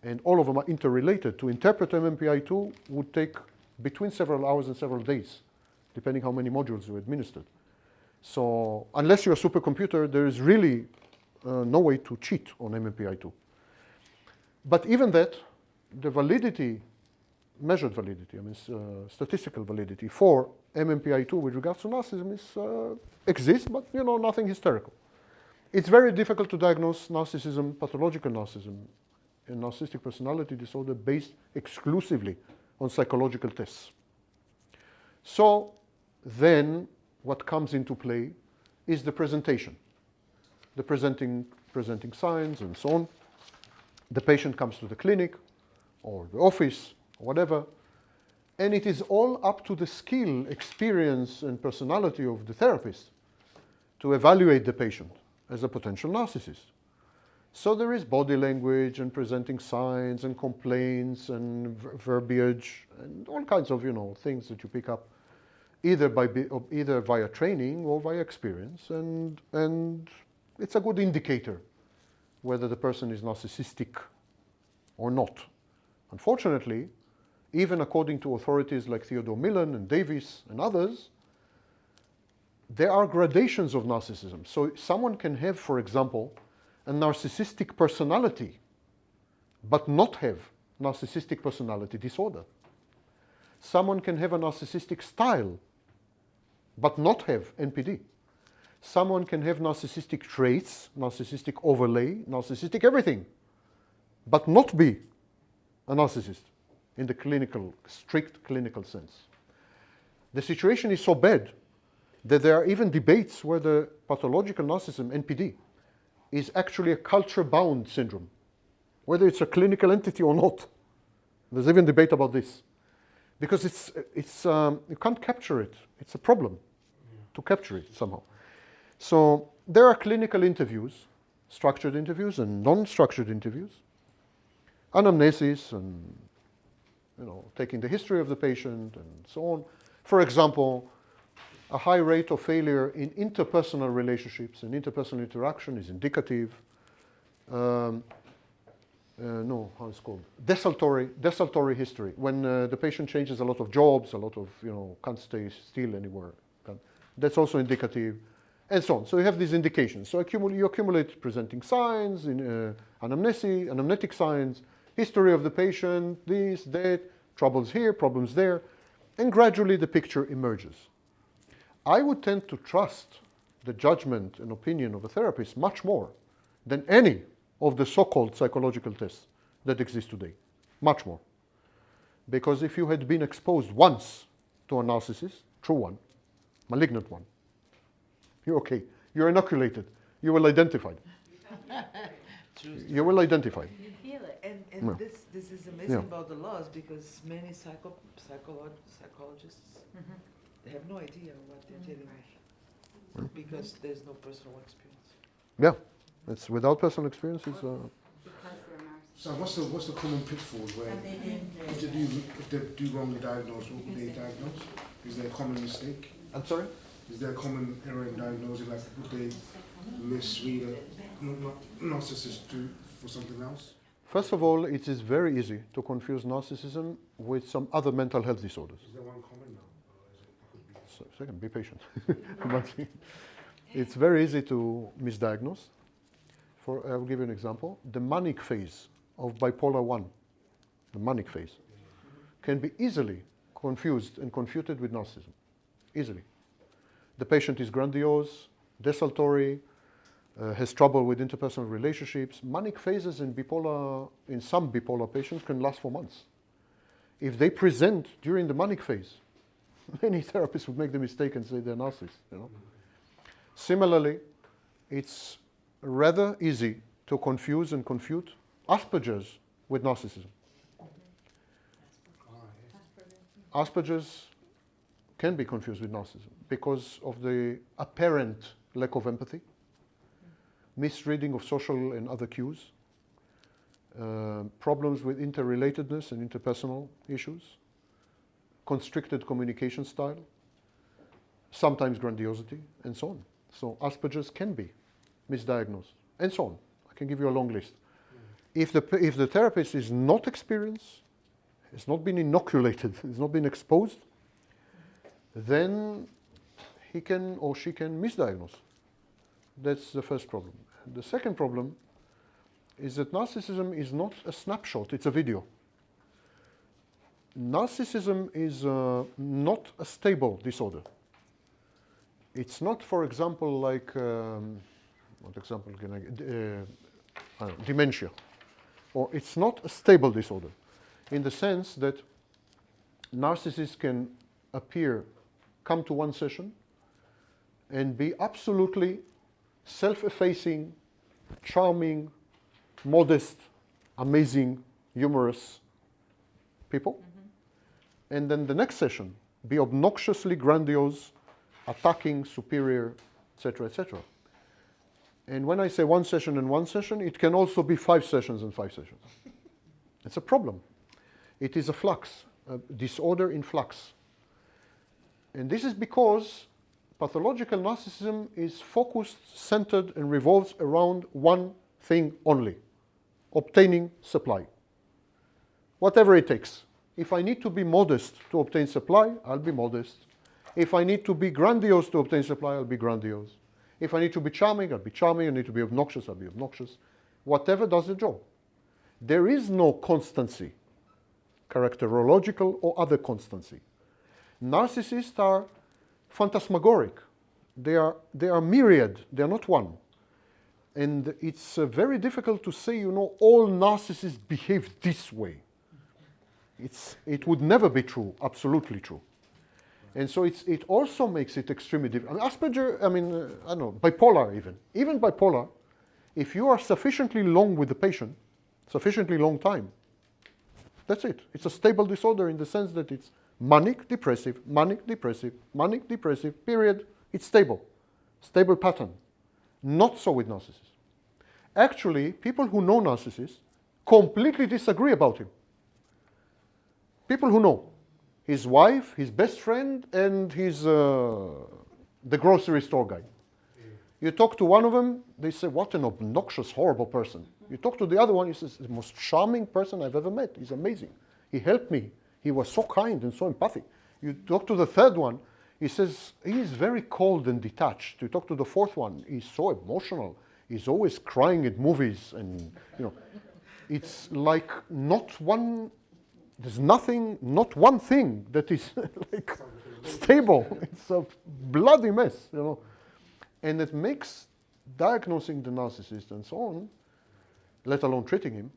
and all of them are interrelated. To interpret MMPI-2 would take between several hours and several days, depending how many modules you administered. So unless you're a supercomputer, there is really no way to cheat on MMPI-2. But even that, the validity, measured validity, I mean statistical validity for MMPI-2 with regards to narcissism exists, but nothing hysterical. It's very difficult to diagnose narcissism, pathological narcissism, and narcissistic personality disorder based exclusively on psychological tests. So then what comes into play is the presentation, the presenting signs and so on. The patient comes to the clinic or the office or whatever, and it is all up to the skill, experience, and personality of the therapist to evaluate the patient as a potential narcissist. So there is body language and presenting signs and complaints and verbiage and all kinds of things that you pick up either via training or via experience, and it's a good indicator whether the person is narcissistic or not. Unfortunately, even according to authorities like Theodore Millen and Davis and others, there are gradations of narcissism. So someone can have, for example, a narcissistic personality, but not have narcissistic personality disorder. Someone can have a narcissistic style, but not have NPD. Someone can have narcissistic traits, narcissistic overlay, narcissistic everything, but not be a narcissist in the strict clinical sense. The situation is so bad that there are even debates whether pathological narcissism, NPD, is actually a culture-bound syndrome, whether it's a clinical entity or not. There's even debate about this. Because you can't capture it. It's a problem to capture it somehow. So there are clinical interviews, structured interviews and non-structured interviews, anamnesis and taking the history of the patient and so on. For example, a high rate of failure in interpersonal relationships and interpersonal interaction is indicative. How it's called? Desultory history. When the patient changes a lot of jobs, a lot of, can't stay still anywhere. That's also indicative, and so on. So you have these indications. So you accumulate presenting signs, anamnetic signs, history of the patient, this, that, troubles here, problems there, and gradually the picture emerges. I would tend to trust the judgment and opinion of a therapist much more than any of the so-called psychological tests that exist today. Much more. Because if you had been exposed once to a narcissist, true one, malignant one, you're okay. You're inoculated. You will identify. You will identify. You feel it. And No. this is amazing Yeah. about the laws, because many psychologists they have no idea what they're dealing with, because there's no personal experience. Yeah, it's without personal experience. It's, Because they're narcissists. So what's the common pitfall where if they do wrongly diagnose, what would they diagnose? Is there a common mistake? I'm sorry? Is there a common error in diagnosing, like would they misread a narcissist for something else? First of all, it is very easy to confuse narcissism with some other mental health disorders. Is there one common now? Or is it, could be... So, second, be patient. But it's very easy to misdiagnose. I'll give you an example. The manic phase of bipolar 1, the manic phase, can be easily confused and confuted with narcissism. Easily. The patient is grandiose, desultory, has trouble with interpersonal relationships. Manic phases in some bipolar patients can last for months. If they present during the manic phase, many therapists would make the mistake and say they're narcissists. Similarly, it's rather easy to confuse and confute Asperger's with narcissism. Asperger's can be confused with narcissism because of the apparent lack of empathy, misreading of social and other cues, problems with interrelatedness and interpersonal issues, constricted communication style, sometimes grandiosity, and so on. So Asperger's can be misdiagnosed, and so on. I can give you a long list. If the therapist is not experienced, has not been inoculated, has not been exposed, then he can or she can misdiagnose. That's the first problem. The second problem is that narcissism is not a snapshot, it's a video. Narcissism is not a stable disorder. It's not, for example, like, what example can I give? I don't know, dementia. Or it's not a stable disorder in the sense that narcissists can come to one session and be absolutely self-effacing, charming, modest, amazing, humorous people. Mm-hmm. And then the next session, be obnoxiously grandiose, attacking, superior, etc., etc. And when I say one session and one session, it can also be 5 sessions and 5 sessions. It's a problem. It is a flux, a disorder in flux. And this is because pathological narcissism is focused, centered, and revolves around one thing only: obtaining supply. Whatever it takes. If I need to be modest to obtain supply, I'll be modest. If I need to be grandiose to obtain supply, I'll be grandiose. If I need to be charming, I'll be charming. I need to be obnoxious, I'll be obnoxious. Whatever does the job. There is no constancy, characterological or other constancy. Narcissists are phantasmagoric. They are myriad. They are not one. And it's very difficult to say, all narcissists behave this way. It would never be true, absolutely true. And so it also makes it extremely difficult. Asperger, I don't know, bipolar even. Even bipolar, if you are sufficiently long with the patient, sufficiently long time, that's it. It's a stable disorder in the sense that it's manic, depressive, manic, depressive, manic, depressive, period. It's stable. Stable pattern. Not so with narcissists. Actually, people who know narcissists completely disagree about him. People who know. His wife, his best friend, and his the grocery store guy. You talk to one of them, they say, what an obnoxious, horrible person. You talk to the other one, he says, the most charming person I've ever met. He's amazing. He helped me. He was so kind and so empathic. You talk to the third one, he says, he is very cold and detached. You talk to the fourth one, he's so emotional. He's always crying at movies. And, it's like there's nothing, not one thing that is like stable. It's a bloody mess, And it makes diagnosing the narcissist and so on, let alone treating him,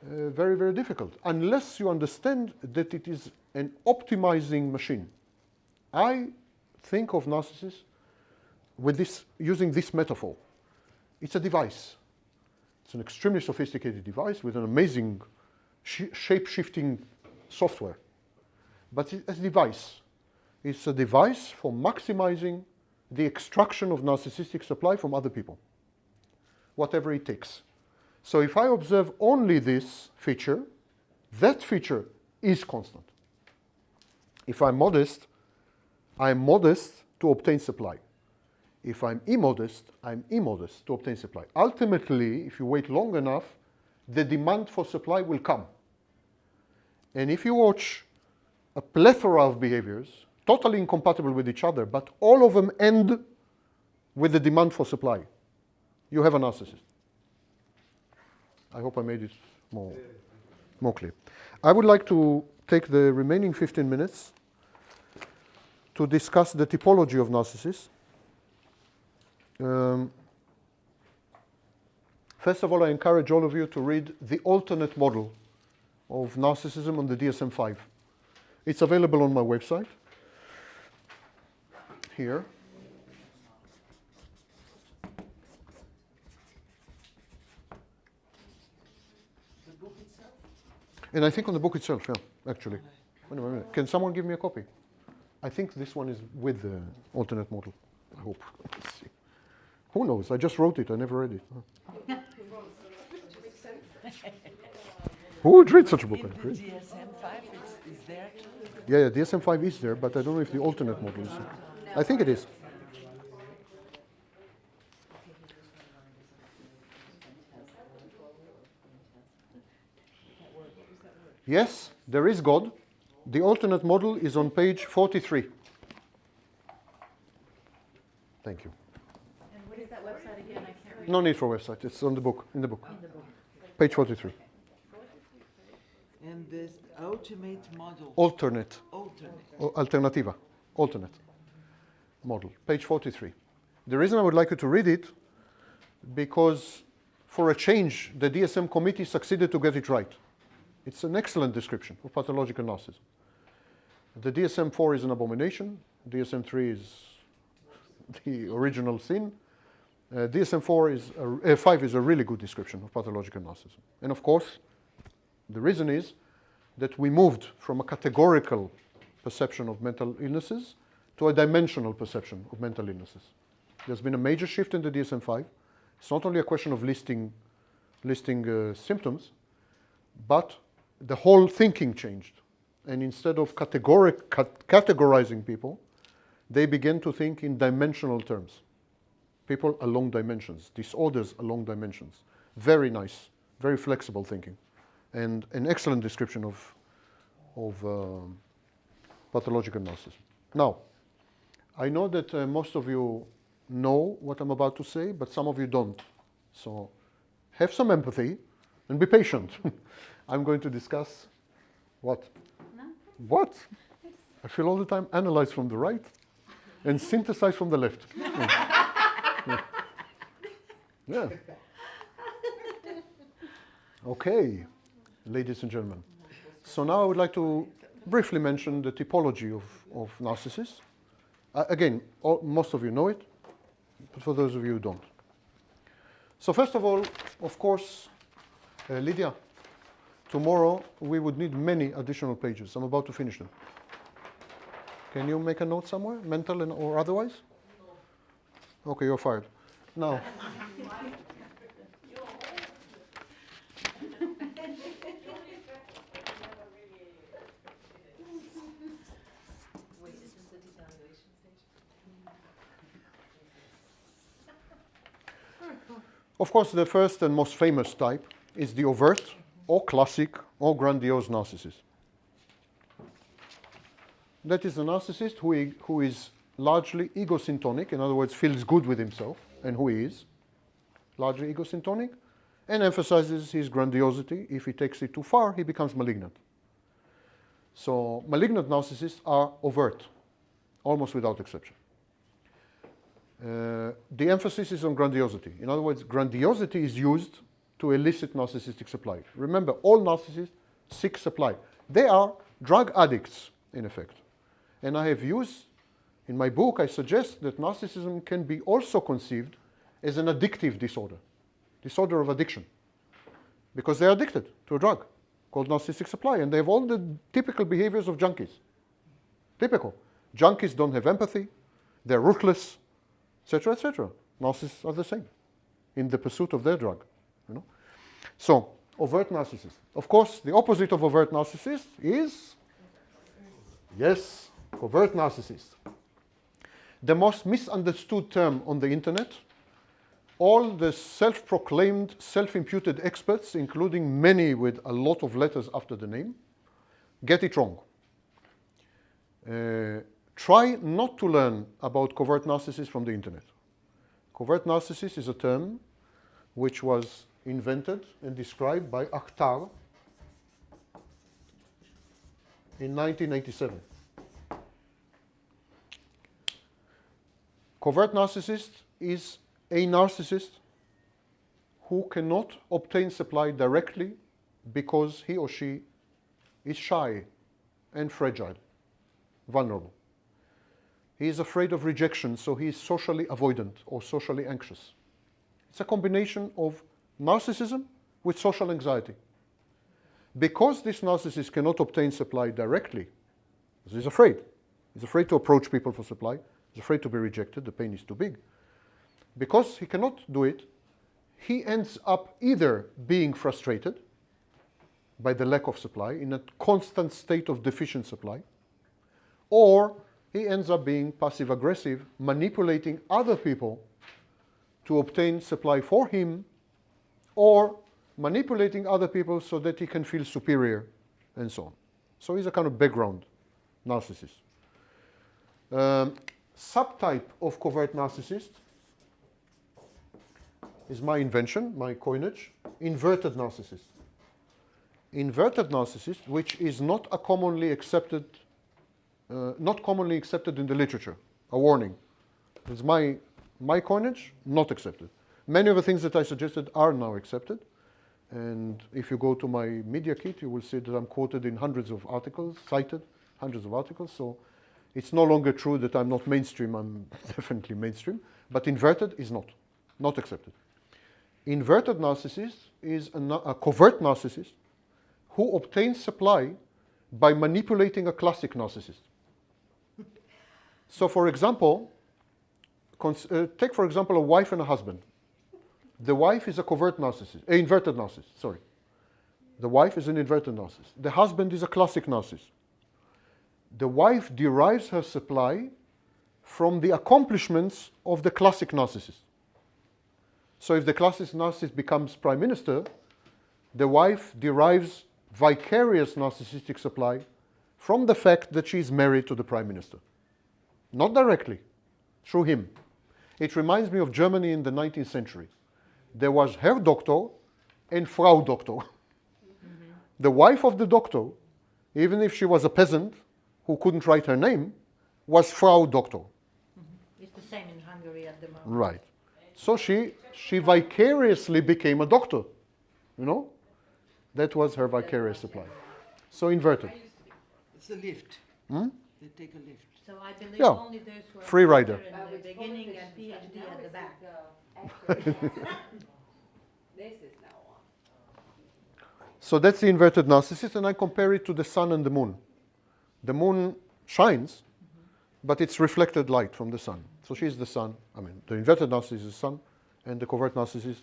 very, very difficult, unless you understand that it is an optimizing machine. I think of narcissists using this metaphor. It's a device. It's an extremely sophisticated device with an amazing shape-shifting software. But it's a device. It's a device for maximizing the extraction of narcissistic supply from other people, whatever it takes. So if I observe only this feature, that feature is constant. If I'm modest to obtain supply. If I'm immodest to obtain supply. Ultimately, if you wait long enough, the demand for supply will come. And if you watch a plethora of behaviors, totally incompatible with each other, but all of them end with the demand for supply, you have a narcissist. I hope I made it more clear. I would like to take the remaining 15 minutes to discuss the typology of narcissists. First of all, I encourage all of you to read the alternate model of narcissism on the DSM-5. It's available on my website, here. The book itself? And I think on the book itself, yeah, actually. Wait a minute. Can someone give me a copy? I think this one is with the alternate model. I hope. Let's see. Who knows? I just wrote it. I never read it. Who would read such a book? In the DSM-5 is there too? Yeah, DSM-5 is there, but I don't know if the alternate model is there. I think it is. Yes, there is God. The alternate model is on page 43. Thank you. And what is that website again? I can't read. No need for website. It's on the book, in the book. Page 43. And this ultimate model. Alternate. Alternate. Alternativa. Alternate model. Page 43. The reason I would like you to read it, because for a change, the DSM committee succeeded to get it right. It's an excellent description of pathological narcissism. The DSM-4 is an abomination. DSM-3 is the original sin. DSM-4 is 5 is a really good description of pathological narcissism. And of course, the reason is that we moved from a categorical perception of mental illnesses to a dimensional perception of mental illnesses. There's been a major shift in the DSM-5. It's not only a question of listing symptoms, but the whole thinking changed. And instead of categorizing people, they began to think in dimensional terms. People along dimensions, disorders along dimensions. Very nice, very flexible thinking. And an excellent description of pathological narcissism. Now, I know that most of you know what I'm about to say, but some of you don't. So have some empathy and be patient. I'm going to discuss what? No? What? I feel all the time analyze from the right and synthesize from the left. Yeah. Yeah. Okay, ladies and gentlemen. So now I would like to briefly mention the typology of narcissists. Again, most of you know it, but for those of you who don't. So first of all, of course, Lydia, tomorrow we would need many additional pages. I'm about to finish them. Can you make a note somewhere, mental or otherwise? Okay, you're fired. Now, of course, the first and most famous type is the overt or classic or grandiose narcissist. That is a narcissist who is largely egosyntonic, in other words, feels good with himself and who he is, largely egosyntonic, and emphasizes his grandiosity. If he takes it too far, he becomes malignant. So malignant narcissists are overt, almost without exception. The emphasis is on grandiosity. In other words, grandiosity is used to elicit narcissistic supply. Remember, all narcissists seek supply. They are drug addicts, in effect. And I have used, in my book, I suggest that narcissism can be also conceived as an addictive disorder of addiction, because they're addicted to a drug called narcissistic supply, and they have all the typical behaviors of junkies. Typical. Junkies don't have empathy, they're ruthless, etc., etc. Narcissists are the same in the pursuit of their drug. So, overt narcissist. Of course, the opposite of overt narcissist is, yes, covert narcissist. the most misunderstood term on the internet. All the self-proclaimed, self-imputed experts, including many with a lot of letters after the name, get it wrong. Try not to learn about covert narcissists from the internet. Covert narcissist is a term which was invented and described by Akhtar in 1987. Covert narcissist is a narcissist who cannot obtain supply directly because he or she is shy and fragile, vulnerable. He is afraid of rejection, so he is socially avoidant or socially anxious. It's a combination of narcissism with social anxiety. Because this narcissist cannot obtain supply directly, he's afraid. He's afraid to approach people for supply. He's afraid to be rejected. The pain is too big. Because he cannot do it, he ends up either being frustrated by the lack of supply, in a constant state of deficient supply, or he ends up being passive-aggressive, manipulating other people to obtain supply for him, or manipulating other people so that he can feel superior, and so on. So he's a kind of background narcissist. Subtype of covert narcissist is my invention, my coinage, inverted narcissist. Inverted narcissist, which is not a commonly accepted, not commonly accepted in the literature. A warning. It's my coinage, not accepted. Many of the things that I suggested are now accepted. And if you go to my media kit, you will see that I'm quoted in hundreds of articles, cited hundreds of articles. So it's no longer true that I'm not mainstream. I'm definitely mainstream. But inverted is not accepted. Inverted narcissist is a covert narcissist who obtains supply by manipulating a classic narcissist. So for example, take for example a wife and a husband. The wife is a covert narcissist, an inverted narcissist, sorry. The wife is an inverted narcissist. The husband is a classic narcissist. The wife derives her supply from the accomplishments of the classic narcissist. So if the classic narcissist becomes prime minister, the wife derives vicarious narcissistic supply from the fact that she is married to the prime minister. Not directly, through him. It reminds me of Germany in the 19th century. There was Herr Doktor and Frau Doktor. Mm-hmm. The wife of the doctor, even if she was a peasant who couldn't write her name, was Frau Doktor. Mm-hmm. It's the same in Hungary at the moment. Right. So she vicariously became a doctor, you know? That was her vicarious supply. So inverted. It's a lift. Hmm? They take a lift. So I believe Yeah. only those who are Free rider. in the beginning and PhD at the back. This is now on. So that's the inverted narcissist, and I compare it to the sun and the moon. The moon shines, but it's reflected light from the sun. So she's the sun. I mean, the inverted narcissist is the sun, and the covert narcissist,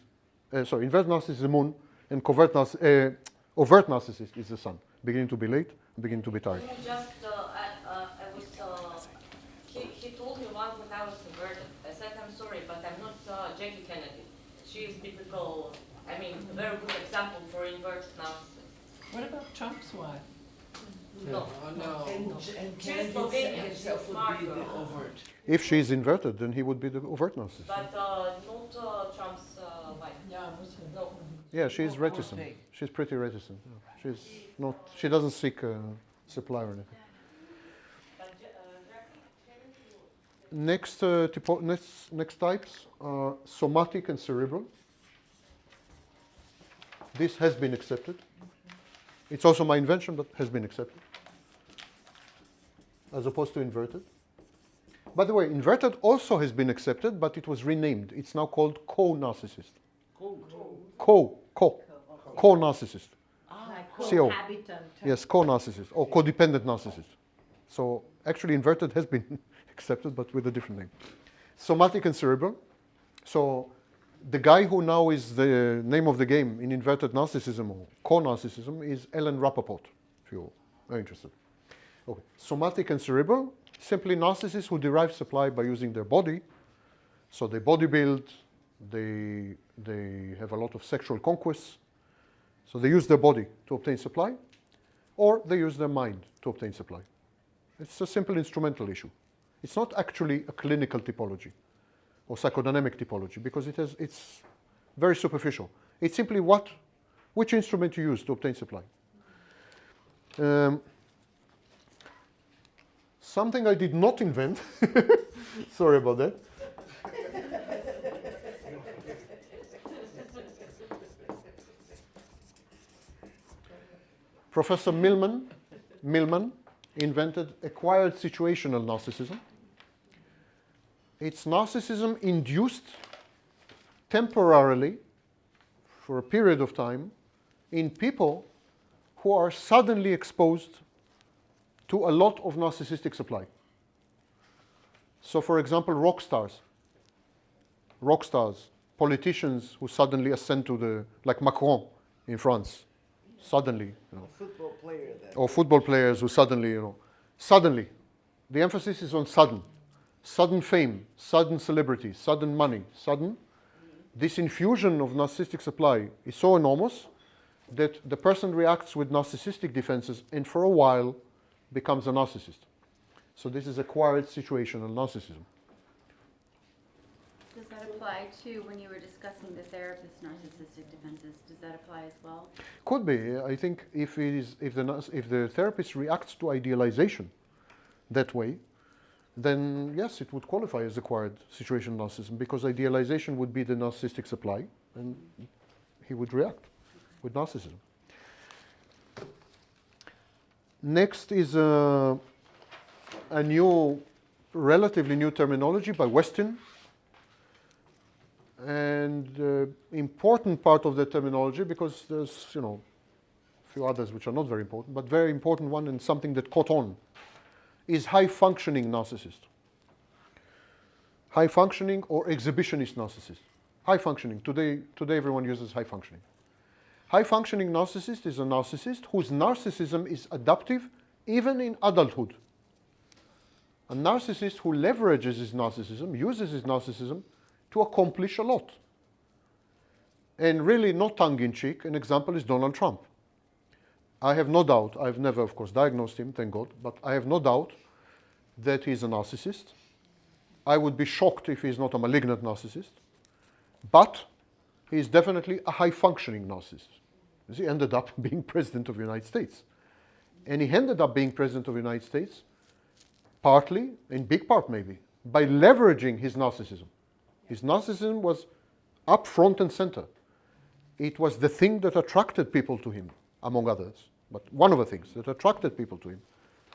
inverted narcissist is the moon, and overt narcissist is the sun. Beginning to be late, beginning to be tired. Just, he told me once that I was inverted. I said, I'm sorry, but I'm not Jackie Kennedy. She is typical, I mean, a very good example for inverted narcissist. What about Trump's wife? No. Oh, no. And She's Kennedy Slovenian, himself she's would be the smart. overt. If she's inverted, then he would be the overt narcissist. But not Trump's wife. Yeah, what's her No. Yeah, she's reticent. Okay. She's pretty reticent. Yeah. She doesn't seek supply or anything. But Next types are somatic and cerebral. This has been accepted. It's also my invention, but has been accepted. As opposed to inverted. By the way, inverted also has been accepted, but it was renamed. It's now called co-narcissist. Co-narcissist. Like CO. cohabitant. Yes, co-narcissist or codependent narcissist. So actually inverted has been accepted, but with a different name. Somatic and cerebral. So the guy who now is the name of the game in inverted narcissism or co-narcissism is Ellen Rappaport, if you are interested. Okay. Somatic and cerebral simply narcissists who derive supply by using their body. So they bodybuild, they have a lot of sexual conquests. So they use their body to obtain supply, or they use their mind to obtain supply. It's a simple instrumental issue. It's not actually a clinical typology or psychodynamic typology, because it's very superficial. It's simply which instrument you use to obtain supply. Something I did not invent, sorry about that. Professor Millman invented acquired situational narcissism. It's narcissism induced temporarily for a period of time in people who are suddenly exposed to a lot of narcissistic supply. So for example, rock stars, politicians who suddenly ascend to like Macron in France, suddenly, Football player then. or football players who suddenly, suddenly. The emphasis is on sudden fame, sudden celebrity, sudden money, sudden. This infusion of narcissistic supply is so enormous that the person reacts with narcissistic defenses and for a while becomes a narcissist. So this is acquired situational narcissism. Does that apply to when you were discussing the therapist's narcissistic defenses? Does that apply as well? Could be. I think if the therapist reacts to idealization that way, then yes, it would qualify as acquired situational narcissism, because idealization would be the narcissistic supply, and he would react with narcissism. Next is a relatively new terminology by Westin, and important part of the terminology, because there's a few others which are not very important, but very important one and something that caught on, is high-functioning narcissist. High-functioning or exhibitionist narcissist. High-functioning. Today everyone uses high-functioning. High-functioning narcissist is a narcissist whose narcissism is adaptive even in adulthood. A narcissist who leverages his narcissism, uses his narcissism to accomplish a lot. And really, not tongue-in-cheek, an example is Donald Trump. I have no doubt, I've never, of course, diagnosed him, thank God, but I have no doubt that he's a narcissist. I would be shocked if he's not a malignant narcissist, but he's definitely a high-functioning narcissist. He ended up being president of the United States. And he ended up being president of the United States partly, in big part maybe, by leveraging his narcissism. His narcissism was up front and center. It was the thing that attracted people to him, among others, but one of the things that attracted people to him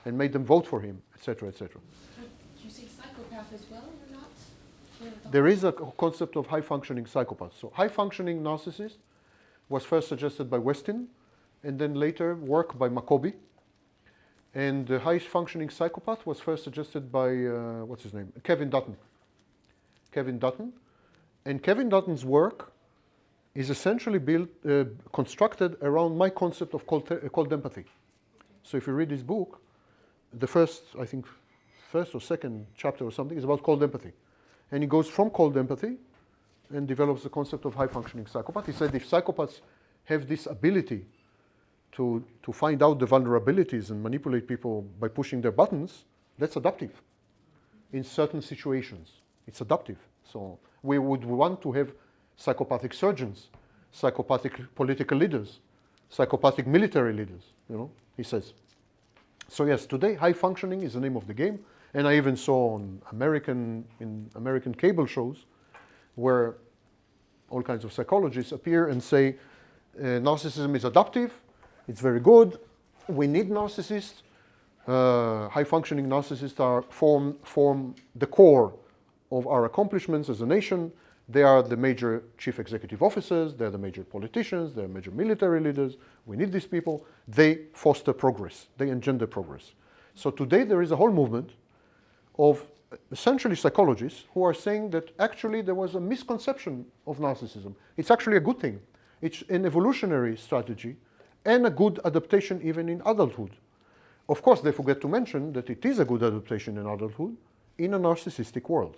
and made them vote for him, etc., etc. Do you say psychopath as well or not? There is a concept of high-functioning psychopaths. So high-functioning narcissist was first suggested by Westin, and then later work by Macoby. And the high-functioning psychopath was first suggested by, what's his name? Kevin Dutton. And Kevin Dutton's work is essentially constructed around my concept of cold empathy. So if you read his book, the first or second chapter or something is about cold empathy. And he goes from cold empathy and develops the concept of high-functioning psychopath. He said if psychopaths have this ability to find out the vulnerabilities and manipulate people by pushing their buttons, that's adaptive. In certain situations, it's adaptive. So we would want to have psychopathic surgeons, psychopathic political leaders, psychopathic military leaders, he says. So yes, today high functioning is the name of the game, and I even saw on American cable shows where all kinds of psychologists appear and say narcissism is adaptive, it's very good, we need narcissists, high functioning narcissists form the core of our accomplishments as a nation. They are the major chief executive officers, they're the major politicians, they're major military leaders. We need these people. They foster progress, they engender progress. So today there is a whole movement of essentially psychologists who are saying that actually there was a misconception of narcissism. It's actually a good thing. It's an evolutionary strategy and a good adaptation even in adulthood of course, they forget to mention that it is a good adaptation in adulthood in a narcissistic world.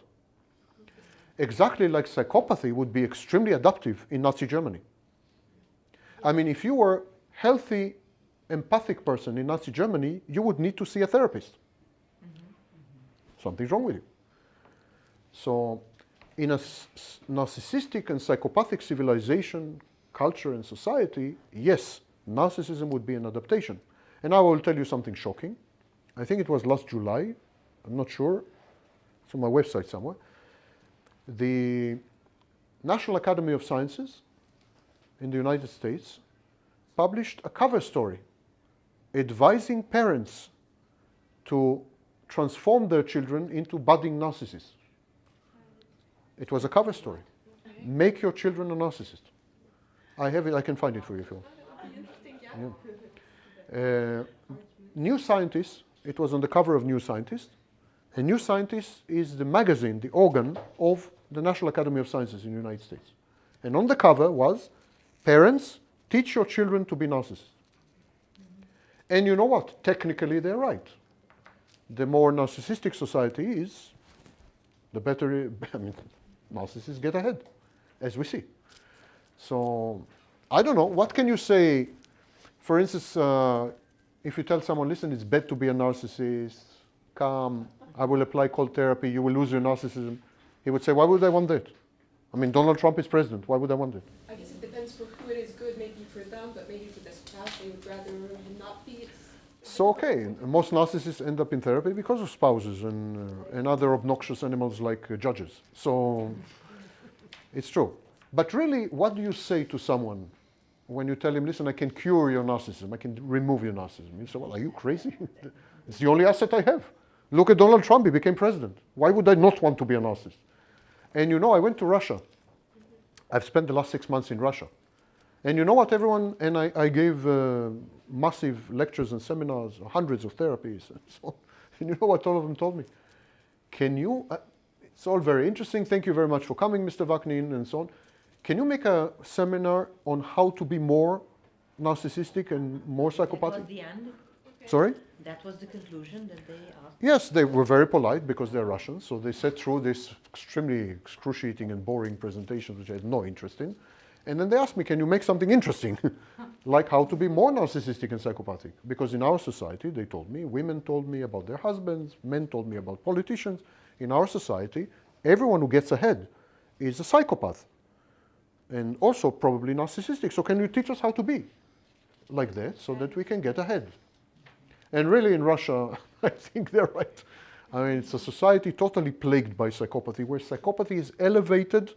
Exactly like psychopathy would be extremely adaptive in Nazi Germany. I mean, if you were healthy, empathic person in Nazi Germany, you would need to see a therapist. Something's wrong with you. So in a narcissistic and psychopathic civilization, culture, and society, yes, narcissism would be an adaptation. And I will tell you something shocking. I think it was last July, I'm not sure, it's on my website somewhere. The National Academy of Sciences in the United States published a cover story advising parents to transform their children into budding narcissists. It was a cover story. Make your children a narcissist. I have it, I can find it for you if you want. Yeah. New Scientist, it was on the cover of New Scientist. And New Scientist is the magazine, the organ of the National Academy of Sciences in the United States. And on the cover was, parents, teach your children to be narcissists. And you know what? Technically they're right. The more narcissistic society is, the better, I mean, narcissists get ahead, as we see. So, I don't know, what can you say? For instance, if you tell someone, listen, it's bad to be a narcissist, come, I will apply cold therapy, you will lose your narcissism. He would say, why would I want that? I mean, Donald Trump is president, why would I want it? I guess it depends for who it is good, maybe for them, but maybe for the spouse, they would rather him not be. So, okay, most narcissists end up in therapy because of spouses and other obnoxious animals like judges. So, it's true. But really, what do you say to someone when you tell him, listen, I can cure your narcissism, I can remove your narcissism? You say, well, are you crazy? It's the only asset I have. Look at Donald Trump, he became president. Why would I not want to be a narcissist? And you know, I went to Russia. I've spent the last 6 months in Russia. And you know what, everyone, and I gave massive lectures and seminars, hundreds of therapies, and so on. And you know what all of them told me? Can you, it's all very interesting, thank you very much for coming, Mr. Vaknin, and so on. Can you make a seminar on how to be more narcissistic and more psychopathic? That was the end? Sorry? That was the conclusion that they asked? Yes, they were very polite because they're Russians, so they sat through this extremely excruciating and boring presentation, which I had no interest in. And then they asked me, can you make something interesting? Like how to be more narcissistic and psychopathic? Because in our society, they told me, women told me about their husbands, men told me about politicians. In our society, everyone who gets ahead is a psychopath. And also probably narcissistic. So can you teach us how to be like that so that we can get ahead? And really in Russia, I think they're right. I mean, it's a society totally plagued by psychopathy, where psychopathy is elevated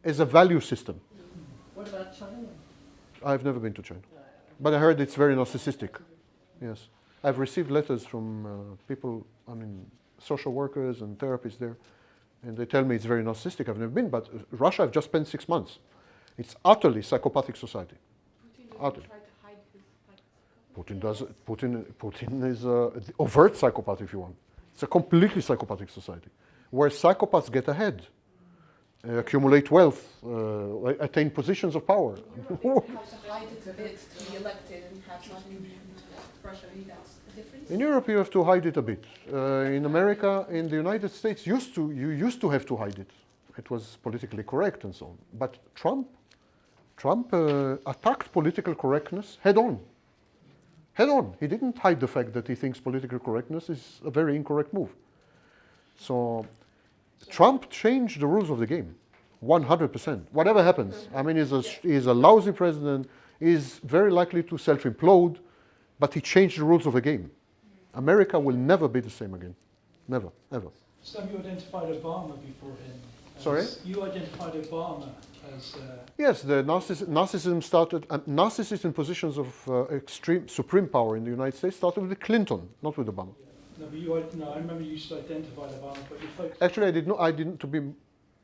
as a value system. What about China? I've never been to China. But I heard it's very narcissistic. Yes. I've received letters from people, I mean, social workers and therapists there, and they tell me it's very narcissistic. I've never been, but Russia, I've just spent 6 months. It's utterly psychopathic society. Utterly. Try to hide his Putin is an overt psychopath, if you want. It's a completely psychopathic society, where psychopaths get ahead, accumulate wealth, attain positions of power. have to hide it a bit to be elected and have something in Russia, maybe that's the difference. In Europe, you have to hide it a bit. In America, in the United States, you used to have to hide it. It was politically correct and so on. But Trump attacked political correctness head on. Head on. He didn't hide the fact that he thinks political correctness is a very incorrect move. So Trump changed the rules of the game, 100%. Whatever happens. I mean, he's a lousy president, he's very likely to self-implode, but he changed the rules of the game. America will never be the same again. Never, ever. Sam, you identified Obama before him. Sorry? You identified Obama as... Yes, the narcissism started, narcissists in positions of supreme power in the United States started with Clinton, not with Obama. No, but I remember you used to identify Obama, but you focused... Actually, I didn't, to be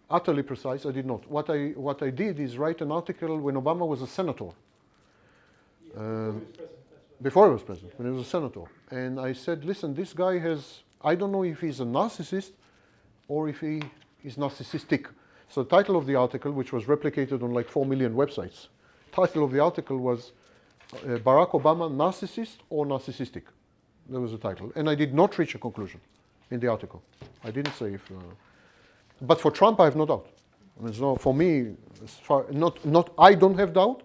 utterly precise, I did not. What I did is write an article when Obama was a senator. Before he was president, when he was a senator. And I said, listen, this guy has, I don't know if he's a narcissist or if he is narcissistic. So the title of the article, which was replicated on like 4 million websites, title of the article was Barack Obama, narcissist or narcissistic? That was the title. And I did not reach a conclusion in the article. I didn't say if... but for Trump, I have no doubt. I mean, so for me, as far, I don't have doubt,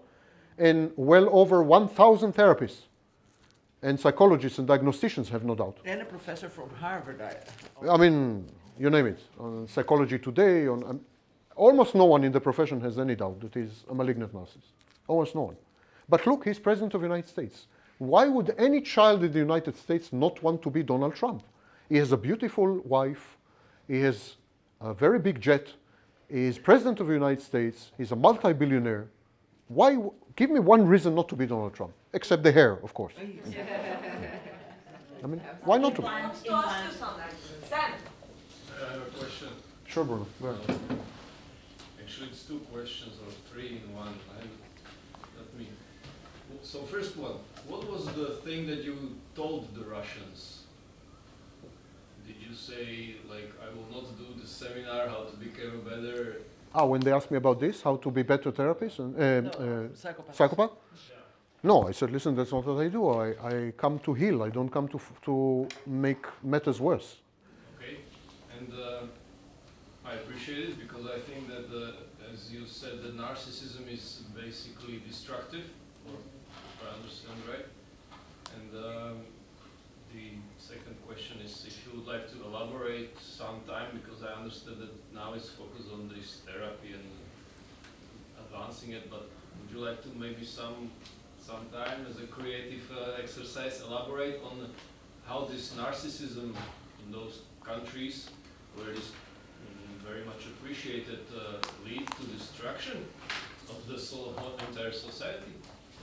and well over 1,000 therapists and psychologists and diagnosticians have no doubt. And a professor from Harvard. I mean, you name it. On Psychology Today, on almost no one in the profession has any doubt that he's a malignant narcissist. Almost no one. But look, he's president of the United States. Why would any child in the United States not want to be Donald Trump? He has a beautiful wife. He has a very big jet. He is president of the United States. He's a multi-billionaire. Why? Give me one reason not to be Donald Trump, except the hair, of course. I mean, why not to? I want to ask you something. Sam. I have a question. Sure, Bruno. Go ahead. Actually, it's two questions or three in one. Let me. So first one, what was the thing that you told the Russians? Did you say, like, I will not do the seminar, how to become a better... When they asked me about this, how to be better therapists and Psychopath. Yeah. No, I said, listen, that's not what I do. I come to heal. I don't come to make matters worse. Okay, and I appreciate it because I think that, as you said, the narcissism is basically destructive, or if I understand right. And the second question is if you would like to elaborate sometime, because I understand that now it's focused on this therapy and advancing it, but would you like to maybe sometime as a creative exercise elaborate on how this narcissism in those countries where it is very much appreciated lead to destruction of the entire society?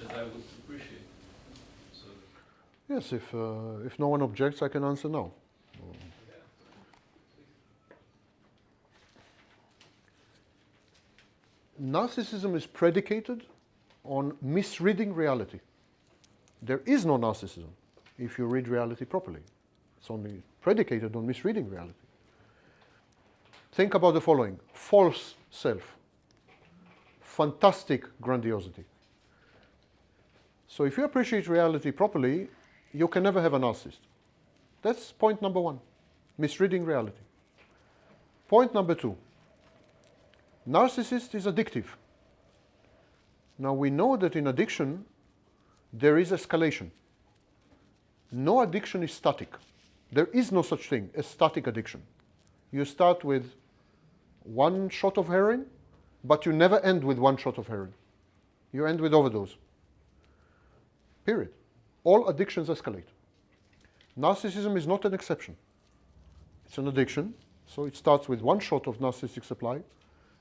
That I would appreciate. So. Yes, if no one objects, I can answer now. Narcissism is predicated on misreading reality. There is no narcissism if you read reality properly. It's only predicated on misreading reality. Think about the following: false self, fantastic grandiosity. So if you appreciate reality properly, you can never have a narcissist. That's point number one, misreading reality. Point number two, narcissist is addictive. Now we know that in addiction, there is escalation. No addiction is static. There is no such thing as static addiction. You start with one shot of heroin, but you never end with one shot of heroin. You end with overdose. Period. All addictions escalate. Narcissism is not an exception. It's an addiction, so it starts with one shot of narcissistic supply,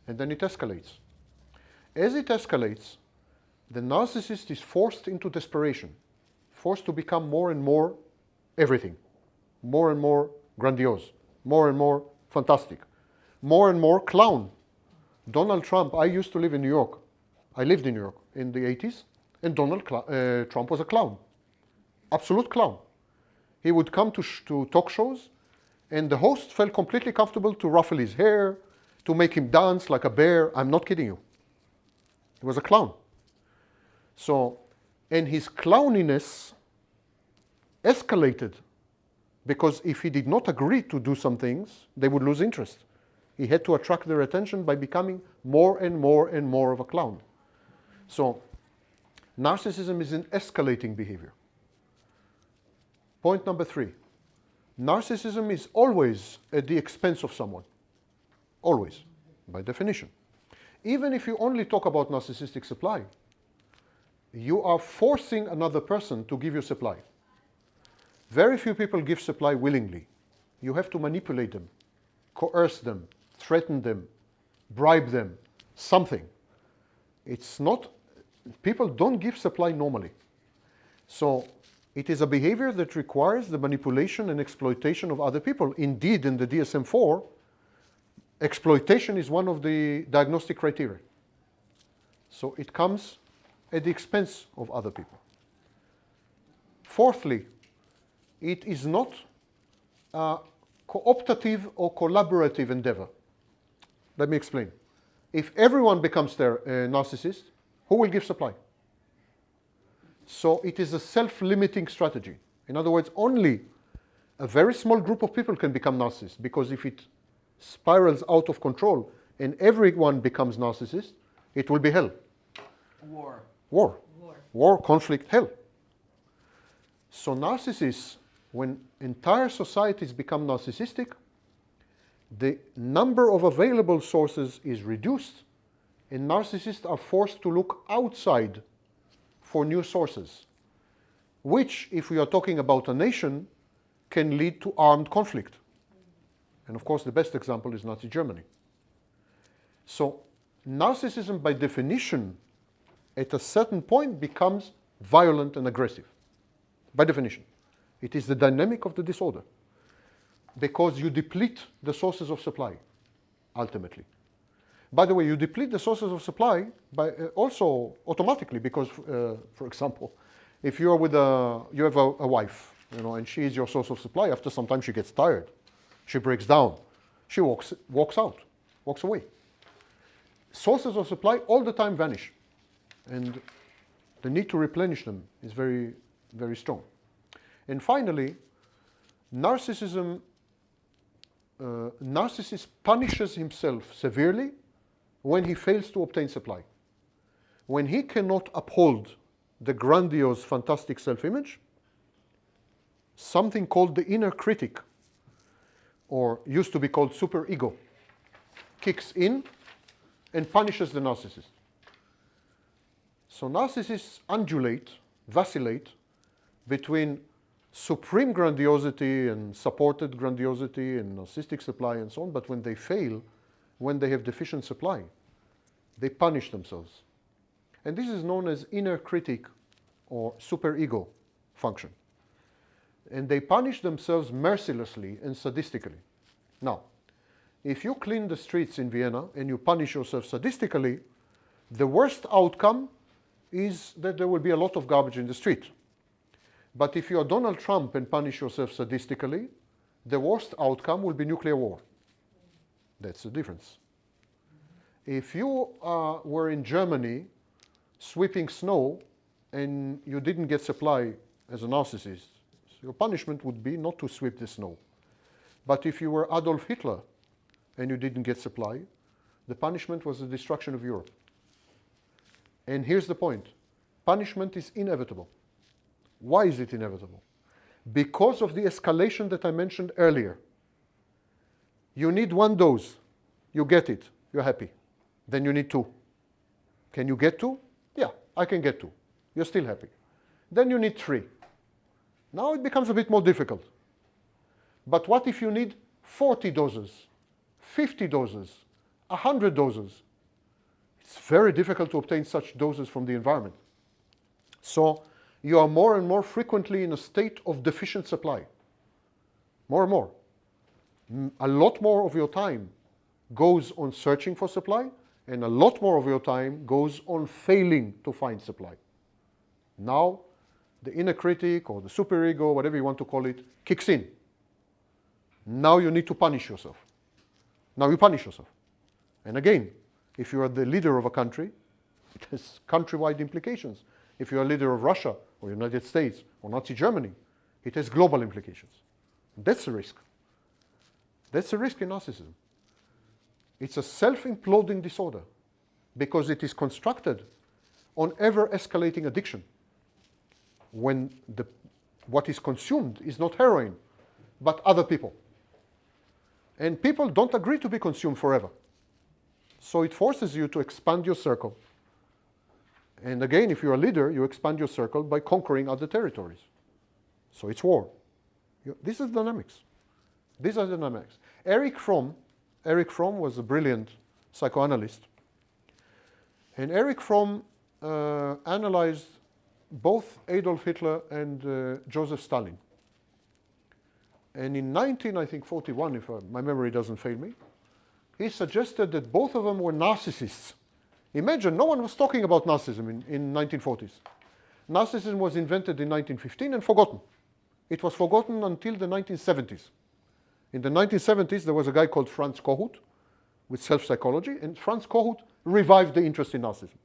and then it escalates. As it escalates, the narcissist is forced into desperation, forced to become more and more everything, more and more grandiose, more and more fantastic, more and more clown. Donald Trump, I used to live in New York. I lived in New York in the 80s, and Donald Trump was a clown, absolute clown. He would come to talk shows, and the host felt completely comfortable to ruffle his hair, to make him dance like a bear. I'm not kidding you. He was a clown. So, and his clowniness escalated because if he did not agree to do some things, they would lose interest. He had to attract their attention by becoming more and more and more of a clown. So, narcissism is an escalating behavior. Point number three, narcissism is always at the expense of someone. Always, by definition. Even if you only talk about narcissistic supply, you are forcing another person to give you supply. Very few people give supply willingly. You have to manipulate them, coerce them, threaten them, bribe them, something. It's not, people don't give supply normally. So it is a behavior that requires the manipulation and exploitation of other people. Indeed, in the DSM-4, exploitation is one of the diagnostic criteria. So it comes at the expense of other people. Fourthly, it is not a cooptative or collaborative endeavor. Let me explain. If everyone becomes a narcissist, who will give supply? So it is a self-limiting strategy. In other words, only a very small group of people can become narcissists, because if it spirals out of control and everyone becomes narcissist, it will be hell. War. War. War. War, conflict, hell. So narcissists, when entire societies become narcissistic, the number of available sources is reduced, and narcissists are forced to look outside for new sources, which, if we are talking about a nation, can lead to armed conflict. And of course, the best example is Nazi Germany. So narcissism, by definition, at a certain point becomes violent and aggressive. By definition. It is the dynamic of the disorder, because you deplete the sources of supply, ultimately. By the way, you deplete the sources of supply by also automatically, because, for example, if you are with you have a wife, and she is your source of supply. After some time, she gets tired, she breaks down, she walks out, walks away. Sources of supply all the time vanish, and the need to replenish them is very, very strong. And finally, narcissist punishes himself severely when he fails to obtain supply. When he cannot uphold the grandiose, fantastic self-image, something called the inner critic, or used to be called superego, kicks in and punishes the narcissist. So narcissists undulate, vacillate between supreme grandiosity and supported grandiosity and narcissistic supply and so on, but when they fail, when they have deficient supply, they punish themselves. And this is known as inner critic or superego function. And they punish themselves mercilessly and sadistically. Now, if you clean the streets in Vienna and you punish yourself sadistically, the worst outcome is that there will be a lot of garbage in the street. But if you are Donald Trump and punish yourself sadistically, the worst outcome will be nuclear war. That's the difference. If you were in Germany sweeping snow and you didn't get supply as a narcissist, your punishment would be not to sweep the snow. But if you were Adolf Hitler and you didn't get supply, the punishment was the destruction of Europe. And here's the point. Punishment is inevitable. Why is it inevitable? Because of the escalation that I mentioned earlier. You need one dose. You get it. You're happy. Then you need 2. Can you get 2? Yeah, I can get 2. You're still happy. Then you need 3. Now it becomes a bit more difficult. But what if you need 40 doses, 50 doses, 100 doses? It's very difficult to obtain such doses from the environment. So you are more and more frequently in a state of deficient supply. More and more. A lot more of your time goes on searching for supply, and a lot more of your time goes on failing to find supply. Now, the inner critic or the superego, whatever you want to call it, kicks in. Now you need to punish yourself. Now you punish yourself. And again, if you are the leader of a country, it has countrywide implications. If you are a leader of Russia or United States or Nazi Germany, it has global implications. That's a risk. That's a risk in narcissism. It's a self-imploding disorder because it is constructed on ever-escalating addiction. When what is consumed is not heroin, but other people. And people don't agree to be consumed forever. So it forces you to expand your circle. And again, if you're a leader, you expand your circle by conquering other territories. So it's war. This is dynamics. These are the dynamics. Erich Fromm was a brilliant psychoanalyst. And Erich Fromm analyzed both Adolf Hitler and Joseph Stalin. And in 1941, if my memory doesn't fail me, he suggested that both of them were narcissists. Imagine, no one was talking about narcissism in 1940s. Narcissism was invented in 1915 and forgotten. It was forgotten until the 1970s. In the 1970s, there was a guy called Franz Kohut with self-psychology, and Franz Kohut revived the interest in narcissism.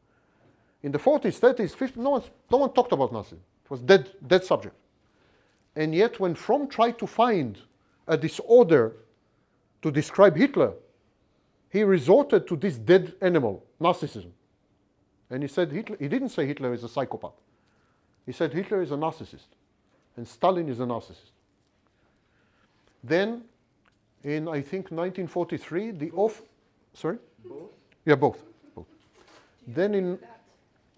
In the 40s, 30s, 50s, no one talked about narcissism. It was dead subject. And yet when Fromm tried to find a disorder to describe Hitler, he resorted to this dead animal, narcissism. And he said Hitler, he didn't say Hitler is a psychopath. He said Hitler is a narcissist, and Stalin is a narcissist. Then, in I think 1943, sorry? Both? Yeah, both. Then in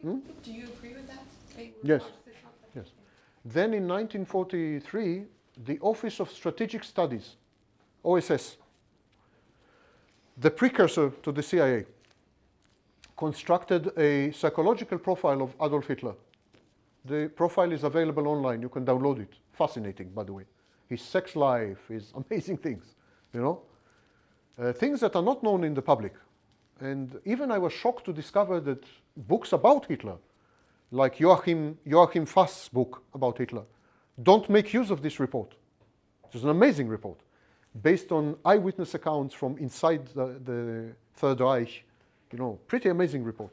Do you agree with that? Yes. Yes. Then in 1943, the Office of Strategic Studies, OSS, the precursor to the CIA, constructed a psychological profile of Adolf Hitler. The profile is available online. You can download it. Fascinating, by the way. His sex life, his amazing things, you know? Things that are not known in the public. And even I was shocked to discover that books about Hitler, like Joachim Fass' book about Hitler, don't make use of this report. It's an amazing report, based on eyewitness accounts from inside the Third Reich. You know, pretty amazing report.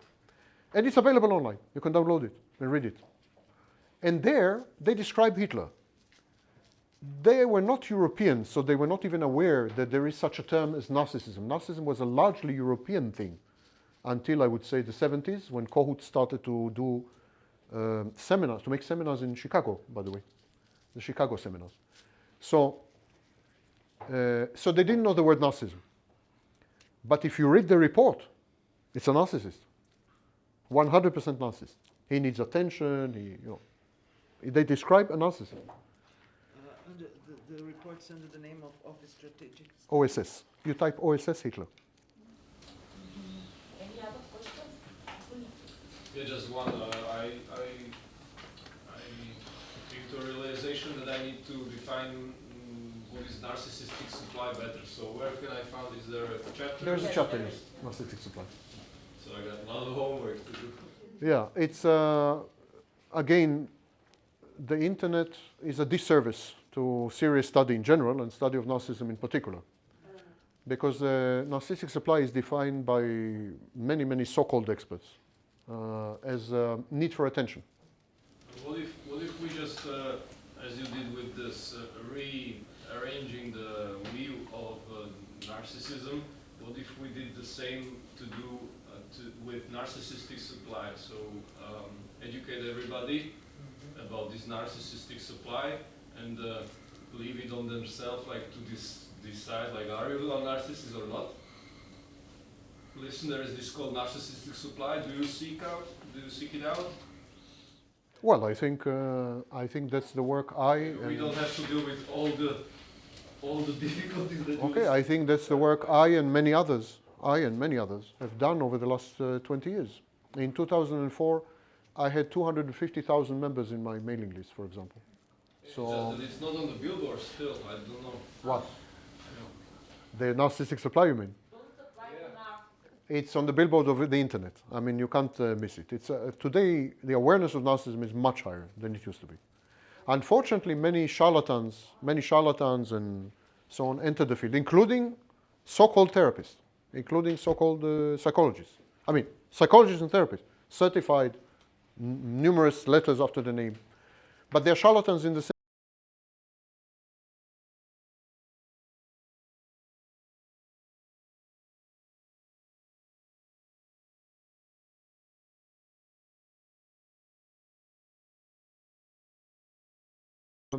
And it's available online. You can download it and read it. And there, they describe Hitler. They were not Europeans, so they were not even aware that there is such a term as narcissism. Narcissism was a largely European thing until, I would say, the 70s, when Kohut started to do seminars, to make seminars in Chicago, by the way, the Chicago seminars. So they didn't know the word narcissism. But if you read the report, it's a narcissist. 100% narcissist. He needs attention, they describe a narcissist. The report's under the name of Office Strategic. OSS. You type OSS Hitler. Any other questions? Yeah, just one. I came to a realization that I need to define what is narcissistic supply better. So where can I find? Is there a chapter? There's a chapter, yes. Narcissistic supply. So I got a lot of homework to do. Yeah, it's again, the internet is a disservice to serious study in general and study of narcissism in particular. Because narcissistic supply is defined by many, many so-called experts as a need for attention. What if we just, as you did with this, rearranging the wheel of narcissism, what if we did the same to do with narcissistic supply? So educate everybody about this narcissistic supply and leave it on themselves, like to decide, like, are you a narcissist or not? Listen, there is this called narcissistic supply. Do you seek it out? Well, I think that's the work We don't have to deal with all the difficulties that Okay, I think that's the work I and many others have done over the last 20 years. In 2004, I had 250,000 members in my mailing list, for example. So it's not on the billboard still. I don't know. What? The narcissistic supply, you mean? It's on the billboard of the internet. I mean, you can't miss it. It's today the awareness of narcissism is much higher than it used to be. Unfortunately, many charlatans and so on enter the field, including so-called therapists, including so-called psychologists. I mean, psychologists and therapists, certified, numerous letters after the name. But they're charlatans in the sense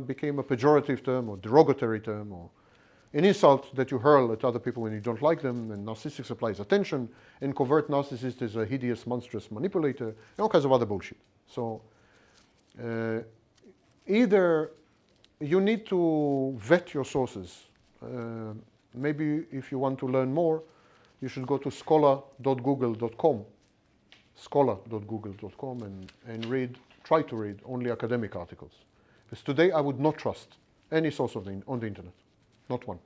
became a pejorative term or derogatory term or an insult that you hurl at other people when you don't like them, and narcissistic supplies attention, and covert narcissist is a hideous, monstrous manipulator, and all kinds of other bullshit. So either you need to vet your sources. Maybe if you want to learn more, you should go to scholar.google.com, and try to read only academic articles. Because today I would not trust any source on the internet, not one.